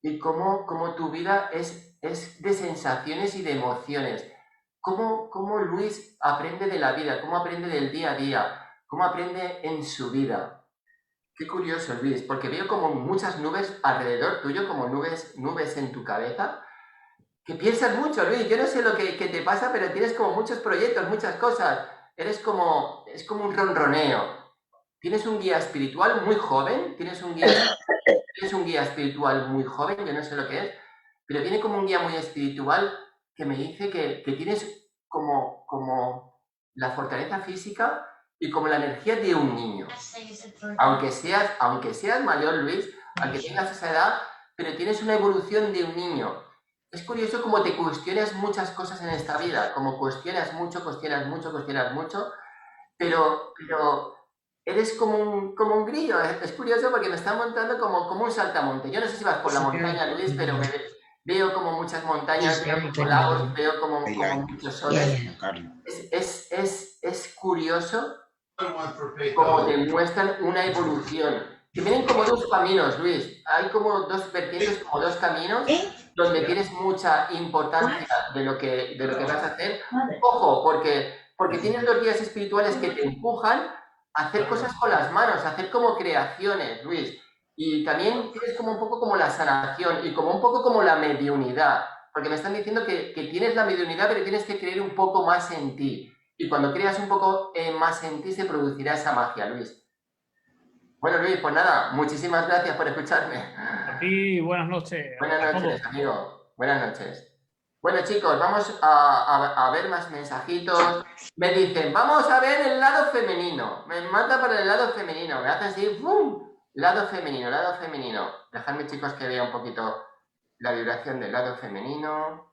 y cómo tu vida es de sensaciones y de emociones. Cómo Luis aprende de la vida, cómo aprende del día a día, cómo aprende en su vida. Qué curioso, Luis, porque veo como muchas nubes alrededor tuyo, como nubes en tu cabeza, que piensas mucho, Luis. Yo no sé lo que te pasa, pero tienes como muchos proyectos, muchas cosas. Es como un ronroneo. Tienes un guía espiritual muy joven, tienes un guía espiritual muy joven, yo no sé lo que es, pero viene como un guía muy espiritual que me dice que tienes como la fortaleza física y como la energía de un niño. Aunque seas mayor, Luis, aunque tengas esa edad, pero tienes una evolución de un niño. Es curioso cómo te cuestionas muchas cosas en esta vida, como cuestionas mucho, pero eres como un grillo. Es curioso porque me están montando como un saltamonte. Yo no sé si vas por la montaña, Luis, pero veo como muchas montañas, veo como lagos, veo como muchos soles. Es curioso como te muestran una evolución. Que vienen como dos caminos, Luis. Hay como dos vertientes, como dos caminos, donde tienes mucha importancia de lo que vas a hacer. Ojo, porque tienes dos guías espirituales que te empujan a hacer cosas con las manos, a hacer como creaciones, Luis. Y también tienes como un poco como la sanación y como un poco como la mediunidad. Porque me están diciendo que tienes la mediunidad, pero tienes que creer un poco más en ti. Y cuando creas un poco más en ti, se producirá esa magia, Luis. Bueno, Luis, pues nada, muchísimas gracias por escucharme.
A ti, buenas noches.
Buenas noches, amigo. Buenas noches. Bueno, chicos, vamos a ver más mensajitos. Me dicen, vamos a ver el lado femenino. Me manda para el lado femenino. Me hace así, ¡bum! Lado femenino. Dejadme, chicos, que vea un poquito la vibración del lado femenino.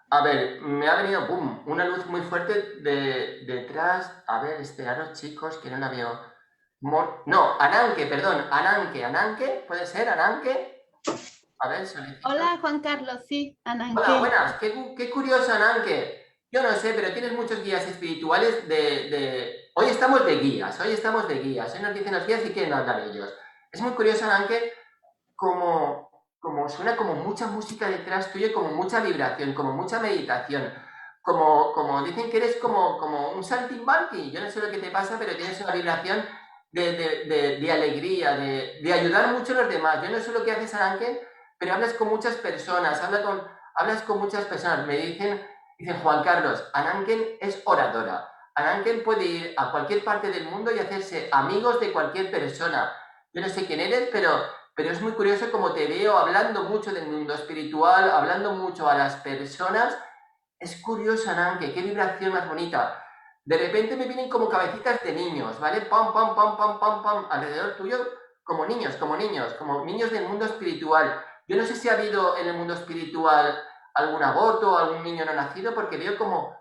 A ver, me ha venido, ¡pum!, una luz muy fuerte detrás. A ver, esperaros, chicos, que no la veo. No, Ananke, perdón, Ananke, ¿puede ser Ananke? A ver, solicito.
Hola, Juan Carlos, sí, Ananke.
Hola, buenas, qué curioso, Ananke. Yo no sé, pero tienes muchos guías espirituales Hoy estamos de guías. Hoy nos dicen los guías y quieren hablar ellos. Es muy curioso, Ananke, como suena como mucha música detrás tuyo, como mucha vibración, como mucha meditación, como dicen que eres como un saltimbanqui. Yo no sé lo que te pasa, pero tienes una vibración de alegría, de ayudar mucho a los demás. Yo no sé lo que haces, Ananke, pero hablas con muchas personas, hablas con muchas personas. Me dicen Juan Carlos, Ananke es oradora. Ananke puede ir a cualquier parte del mundo y hacerse amigos de cualquier persona. Yo no sé quién eres, pero es muy curioso como te veo hablando mucho del mundo espiritual, hablando mucho a las personas. Es curioso, Ananke, qué vibración más bonita. De repente me vienen como cabecitas de niños, ¿vale? Pam, pam, pam, pam, pam, pam, alrededor tuyo, como niños del mundo espiritual. Yo no sé si ha habido en el mundo espiritual algún aborto o algún niño no nacido, porque veo como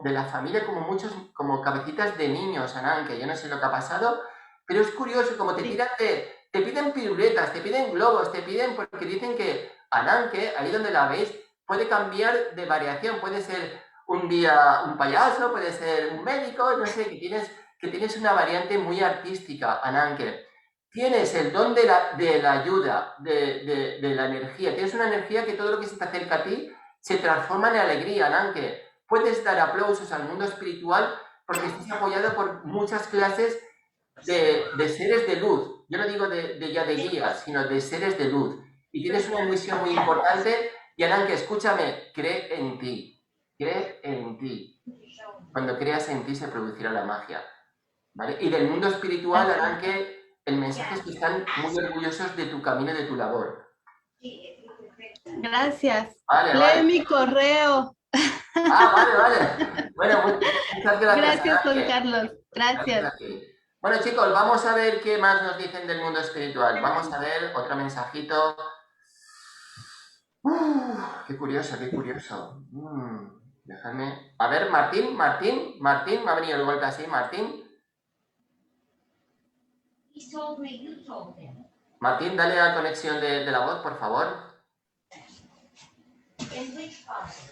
de la familia, como muchos, como cabecitas de niños, Ananke. Yo no sé lo que ha pasado, pero es curioso como te tiran te piden piruletas, te piden globos, porque dicen que Ananke, ahí donde la veis, puede cambiar de variación, puede ser un día un payaso, puede ser un médico, no sé, que tienes una variante muy artística, Ananke. Tienes el don de la ayuda, de la energía, tienes una energía que todo lo que se te acerca a ti se transforma en alegría, Ananke. Puedes dar aplausos al mundo espiritual porque estás apoyado por muchas clases de seres de luz. Yo no digo de guías, sino de seres de luz. Y tienes una misión muy importante. Y Ananke, escúchame, cree en ti. Cree en ti. Cuando creas en ti se producirá la magia. ¿Vale? Y del mundo espiritual, Ananke, el mensaje es que están muy orgullosos de tu camino y de tu labor.
Gracias.
Vale.
Mi correo.
Vale. Bueno, muchas gracias.
Gracias, Juan Carlos. Gracias.
Bueno, chicos, vamos a ver qué más nos dicen del mundo espiritual. Vamos a ver otro mensajito. Qué curioso. Déjame. A ver, Martín, me ha venido el golpe así, Martín. Martín, dale a la conexión de la voz, por favor.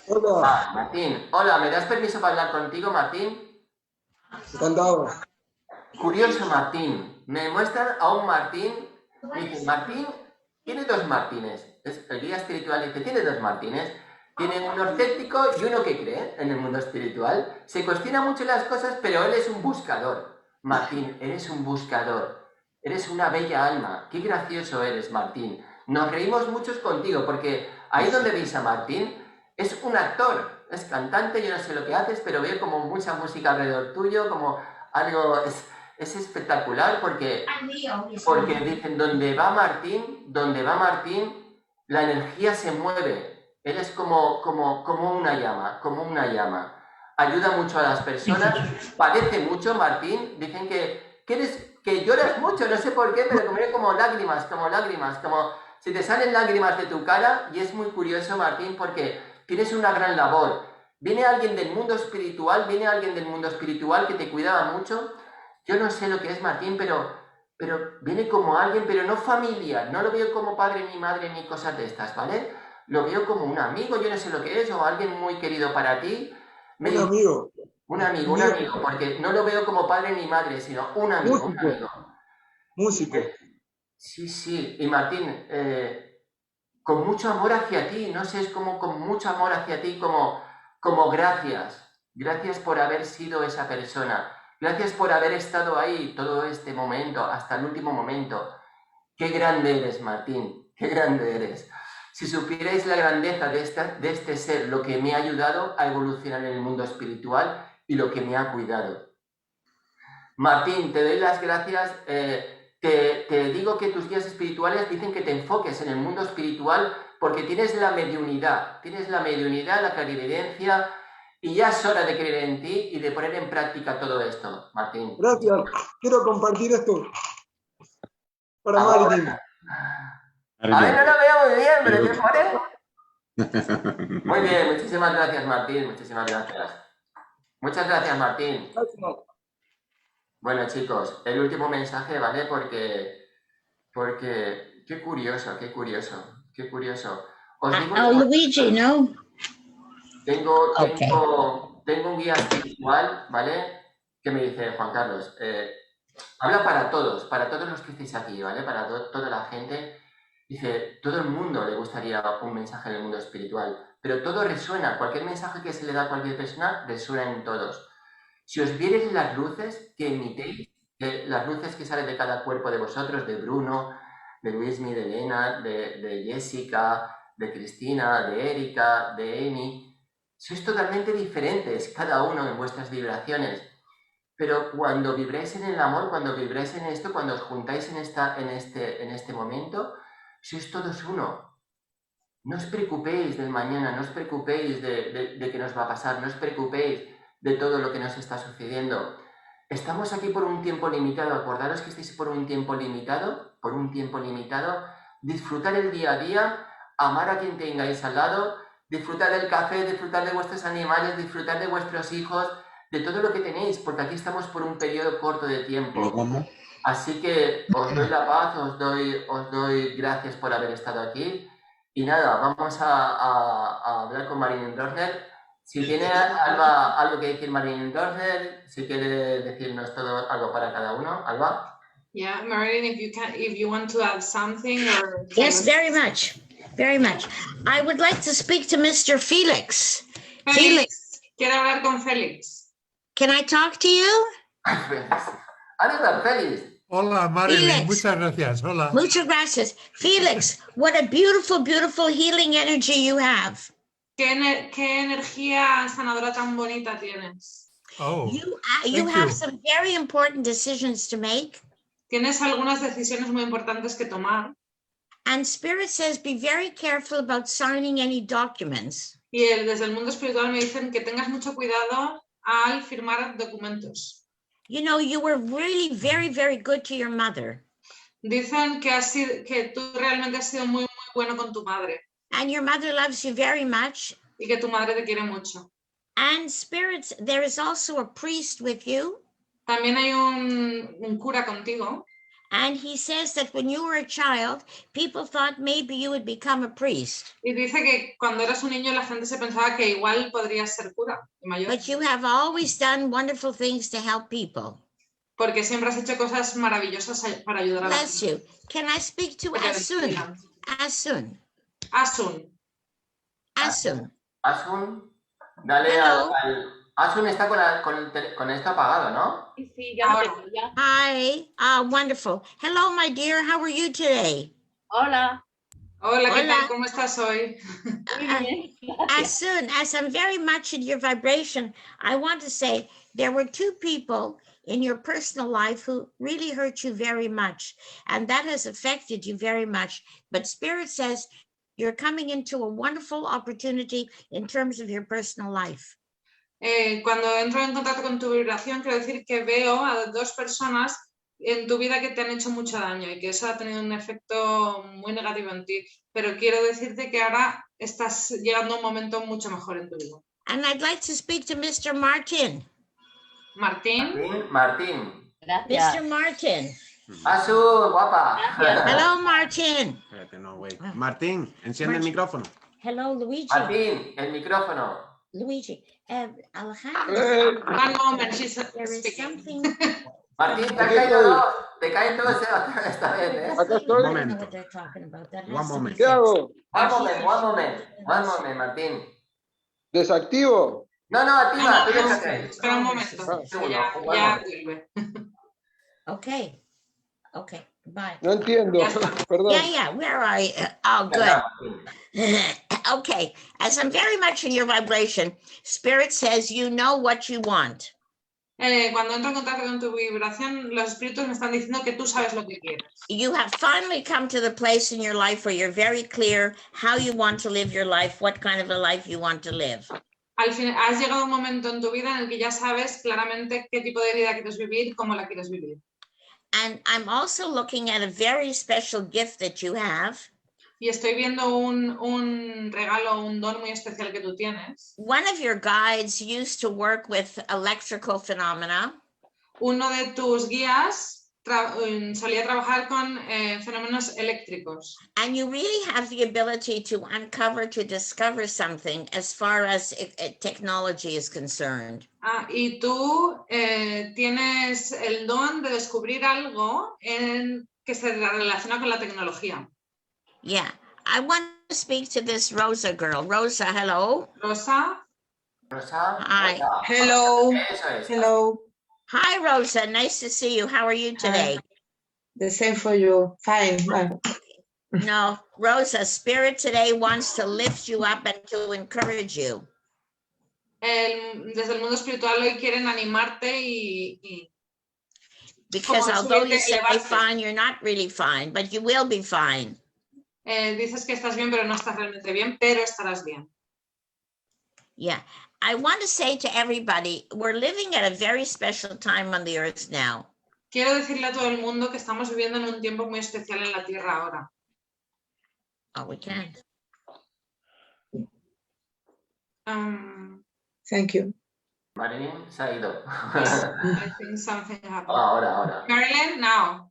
Hola.
Martín, hola, ¿me das permiso para hablar contigo, Martín?
Encantado.
Curioso, Martín. Me muestran a un Martín. Me dicen, Martín tiene dos Martines. El guía espiritual dice, tiene dos Martines. Tiene uno escéptico y uno que cree en el mundo espiritual. Se cuestiona mucho las cosas, pero él es un buscador. Martín, eres un buscador. Eres una bella alma. Qué gracioso eres, Martín. Nos reímos muchos contigo, porque ahí donde veis a Martín, es un actor, es cantante, yo no sé lo que haces, pero veo como mucha música alrededor tuyo, como algo... Es espectacular porque dicen, donde va Martín, la energía se mueve. Él es como una llama, ayuda mucho a las personas, padece mucho, Martín, dicen que lloras mucho, no sé por qué, pero como lágrimas, como si te salen lágrimas de tu cara, y es muy curioso, Martín, porque tienes una gran labor. Viene alguien del mundo espiritual que te cuidaba mucho. Yo no sé lo que es, Martín, pero viene como alguien, pero no familiar, no lo veo como padre ni madre ni cosas de estas, ¿vale? Lo veo como un amigo, yo no sé lo que es, o alguien muy querido para ti.
Un amigo.
Un amigo, porque no lo veo como padre ni madre, sino un amigo.
Músico.
Sí, y Martín, con mucho amor hacia ti, no sé, es como con mucho amor hacia ti, como gracias por haber sido esa persona, gracias por haber estado ahí todo este momento, hasta el último momento. Qué grande eres, Martín, qué grande eres. Si supierais la grandeza de este ser, lo que me ha ayudado a evolucionar en el mundo espiritual y lo que me ha cuidado. Martín, te doy las gracias. Te digo que tus guías espirituales dicen que te enfoques en el mundo espiritual porque tienes la mediunidad, la clarividencia, y ya es hora de creer en ti y de poner en práctica todo esto, Martín.
Gracias. Quiero compartir esto para Marilyn.
A ver, no lo veo muy bien, pero ¿qué pone? Muy bien, muchísimas gracias, Martín, muchísimas gracias. Muchas gracias, Martín. Bueno, chicos, el último mensaje, ¿vale? Porque qué curioso. Os digo
Luigi, ¿no?
tengo un guía espiritual, ¿vale? Que me dice, Juan Carlos, habla para todos los que estéis aquí, ¿vale? Para toda la gente. Dice, todo el mundo le gustaría un mensaje en el mundo espiritual, pero todo resuena, cualquier mensaje que se le da a cualquier persona resuena en todos. Si os vierais las luces que emitéis, las luces que salen de cada cuerpo de vosotros, de Bruno, de Luismi, de Elena, de Jessica, de Cristina, de Erika, de Emi, sois totalmente diferentes, cada uno en vuestras vibraciones. Pero cuando vibráis en el amor, cuando vibráis en esto, cuando os juntáis en este momento, sois todos uno. No os preocupéis del mañana, no os preocupéis de qué nos va a pasar, no os preocupéis de todo lo que nos está sucediendo. Estamos aquí por un tiempo limitado, acordaros que estáis por un tiempo limitado, disfrutar el día a día, amar a quien tengáis al lado, disfrutar del café, disfrutar de vuestros animales, disfrutar de vuestros hijos, de todo lo que tenéis, porque aquí estamos por un periodo corto de tiempo. Así que os doy la paz, os doy gracias por haber estado aquí. Y nada, vamos a hablar con Marilyn Dorner. Si tiene algo que decir Marilyn Dorner, si quiere decirnos todo algo para cada uno, Alba.
Yeah, Marilyn, if you want to add something or...
Yes, very much. I would like to speak to Mr. Felix.
Felix. Quiero hablar con Félix.
Can I talk to you?
Félix.
Hola, Marilyn.
Felix.
Muchas gracias. Hola.
Muchas gracias. Felix, what a beautiful, beautiful healing energy you have.
¿Qué energía sanadora tan bonita tienes?
Oh,
you have some very important decisions to make.
Tienes algunas decisiones muy importantes que tomar.
And Spirit says, be very careful about signing any documents.
Y desde el mundo espiritual me dicen que tengas mucho cuidado al firmar documentos.
You know, you were really very, very good to your mother.
Dicen que tú realmente has sido muy, muy bueno con tu madre.
And your mother loves you very much.
Y que tu madre te quiere mucho.
And spirits, there is also a priest with you.
También hay un cura contigo.
And he says that when you were a child, people thought maybe you would become a priest.
Y dice que cuando eras un niño la gente se pensaba que igual podrías ser cura.
But you have always done wonderful things to help people.
Porque siempre has hecho cosas maravillosas para ayudar a la gente.
Bless you. Can I speak to Asun? Asun.
Asun.
Asun.
Asun. Dale al... Asun está con esto apagado, ¿no?
Sí, ya tengo, ya.
Hi. Wonderful. Hello, my dear. How are you today?
Hola.
Hola, ¿qué tal? ¿Cómo estás hoy?
Muy bien.
As I'm very much in your vibration, I want to say there were two people in your personal life who really hurt you very much, and that has affected you very much. But Spirit says you're coming into a wonderful opportunity in terms of your personal life.
Cuando entro en contacto con tu vibración, quiero decir que veo a 2 personas en tu vida que te han hecho mucho daño y que eso ha tenido un efecto muy negativo en ti. Pero quiero decirte que ahora estás llegando a un momento mucho mejor en tu vida.
And I'd like to speak to Mr. Martin.
Martín.
Martín.
Gracias.
Mr. Martin.
Azul, guapa.
Gracias.
Hello, Martin.
Espérate, no, güey. Martín, enciende el
Martín.
micrófono.
Hello, Luigi.
Martín, el micrófono.
Luigi. Alejandro.
One moment, she's
There is
speaking.
something.
Martín, te caen todos. Te caen todos esta vez, ¿eh?
Acá
I
estoy.
don't know what they're talking about. That
One
has to be
moment.
¿Qué
fixed.
hago?
One moment, Martín.
¿Desactivo?
No, activa, tú déjate.
Espera un momento.
Ah.
Ya vuelve.
Okay. Okay. Bye.
No entiendo.
Ya está.
Perdón.
Yeah. Where are you? Oh, good. Okay. As I'm very much in your vibration, Spirit says you know what you want.
Cuando entro en contacto con tu vibración, los espíritus me están diciendo que tú sabes lo que quieres.
You have finally come to the place in your life where you're very clear how you want to live your life, what kind of a life you want to live.
Al fin, has llegado a un momento en tu vida en el que ya sabes claramente qué tipo de vida quieres vivir, cómo la quieres vivir.
And I'm also looking at a very special gift that you have.
Y estoy viendo un regalo, un don muy especial que tú tienes.
One of your guides used to work with electrical phenomena.
Uno de tus guías solía trabajar con fenómenos eléctricos.
And you really have the ability to uncover, to discover something as far as technology is concerned.
Y tú tienes el don de descubrir algo que se relaciona con la tecnología.
Yeah, I want to speak to this Rosa girl. Rosa, hello.
Rosa.
Hi.
Hello.
Eso es.
Hello.
Hi, Rosa. Nice to see you. How are you today?
The same for you. Fine. Well,
No, Rosa, Spirit today wants to lift you up and to encourage you.
Desde el mundo espiritual hoy quieren animarte
Because
Como
although you
subirte,
say
elevarte.
fine, you're not really fine, but you will be fine.
dices que estás bien, pero no estás realmente bien, pero estarás bien.
Yeah. I want to say to everybody, we're living at a very special time on the earth now.
Quiero decirle a todo el mundo que estamos viviendo en un tiempo muy especial en la Tierra ahora.
Oh, we can.
thank you.
Marilyn se ha ido.
I think something happened.
Ahora.
Marilyn, now.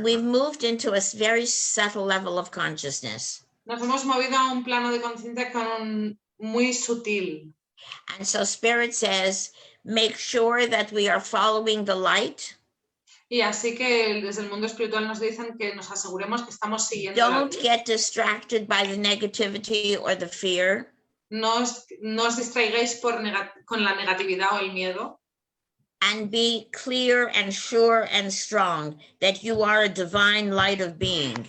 We've moved into a very subtle level of consciousness.
Nos hemos movido a un plano de conciencia muy sutil.
And so Spirit says, make sure that we are following the light.
Y así que desde el mundo espiritual nos dicen que nos aseguremos que estamos siguiendo la
Don't
luz.
get distracted by the negativity or the fear.
No os distraigáis con la negatividad o el miedo.
And be clear and sure and strong that you are a divine light of being.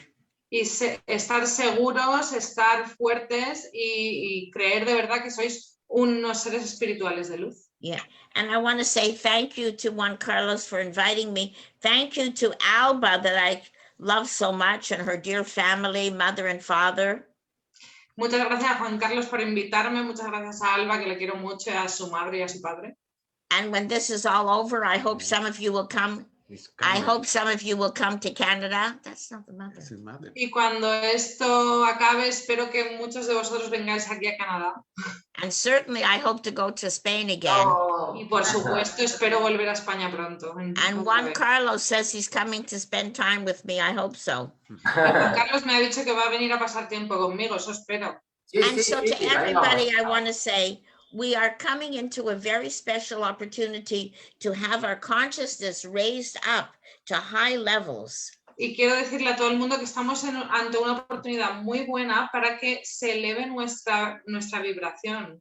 Y estar seguros, estar fuertes y creer de verdad que sois unos seres espirituales de luz.
Yeah. And I want to say thank you to Juan Carlos for inviting me. Thank you to Alba that I love so much and her dear family, mother and father.
Muchas gracias a Juan Carlos por invitarme. Muchas gracias a Alba, que le quiero mucho, a su madre y a su padre.
And when this is all over, I hope some of you will come. I hope some of you will come to Canada. That's not the mother.
Y cuando esto acabe, espero que muchos de vosotros vengáis aquí a Canadá.
And certainly I hope to go to Spain again.
Y por supuesto, espero volver a España pronto.
And Juan Carlos says he's coming to spend time with me. I hope so.
Juan Carlos me ha dicho que va a venir a pasar tiempo conmigo, eso espero.
And so to everybody, I want to say, we are coming into a very special opportunity to have our consciousness raised up to high levels.
Y quiero decirle a todo el mundo que estamos ante una oportunidad muy buena para que se eleve nuestra vibración.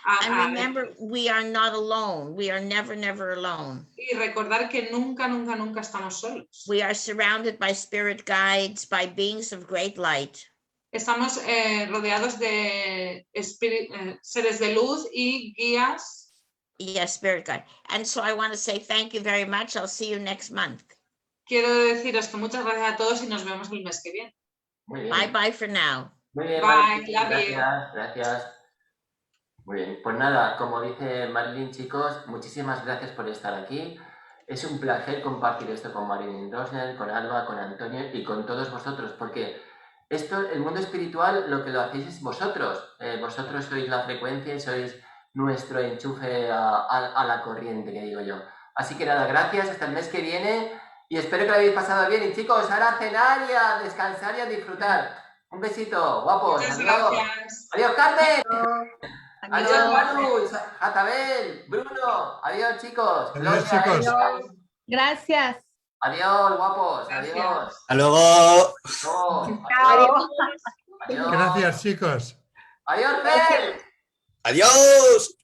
And remember, we are not alone. We are never, never alone.
Y recordar que nunca, nunca, nunca estamos solos.
We are surrounded by spirit guides, by beings of great light.
Estamos rodeados de seres de luz y guías.
Yes, spirit guide. And so I want to say thank you very much. I'll see you next month.
Quiero deciros que muchas gracias a todos y nos vemos el mes que viene.
Bye bye for now.
Muy bien,
Bye,
Marilyn.
love you.
Gracias. Muy bien, pues nada, como dice Marilyn, chicos, muchísimas gracias por estar aquí. Es un placer compartir esto con Marilyn Rosner, con Alba, con Antonio y con todos vosotros, porque esto, el mundo espiritual, lo que lo hacéis es vosotros. Vosotros sois la frecuencia y sois nuestro enchufe a la corriente, que digo yo. Así que nada, gracias, hasta el mes que viene y espero que lo hayáis pasado bien. Y chicos, ahora a cenar y a descansar y a disfrutar. Un besito, guapos.
Muchas
Adiós.
gracias.
Adiós, Carmen.
Adiós.
Adiós, Manu, Jatabel, Bruno. Adiós, chicos.
Adiós,
Gloria,
chicos.
Elsa.
Gracias.
Adiós, guapos.
Gracias.
Adiós.
Hasta luego.
Adiós. Adiós.
Gracias, chicos.
Adiós, Fer.
Adiós.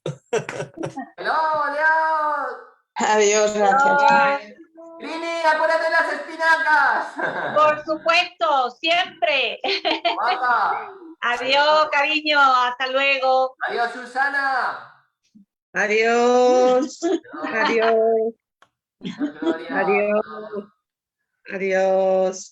Hello, adiós.
Adiós, gracias.
Rini, acuérdate de las espinacas.
Por supuesto, siempre.
Guapa.
Adiós, cariño. Hasta luego.
Adiós, Susana.
Adiós. Adiós.
Adiós, Gloria.
Adiós. Adiós.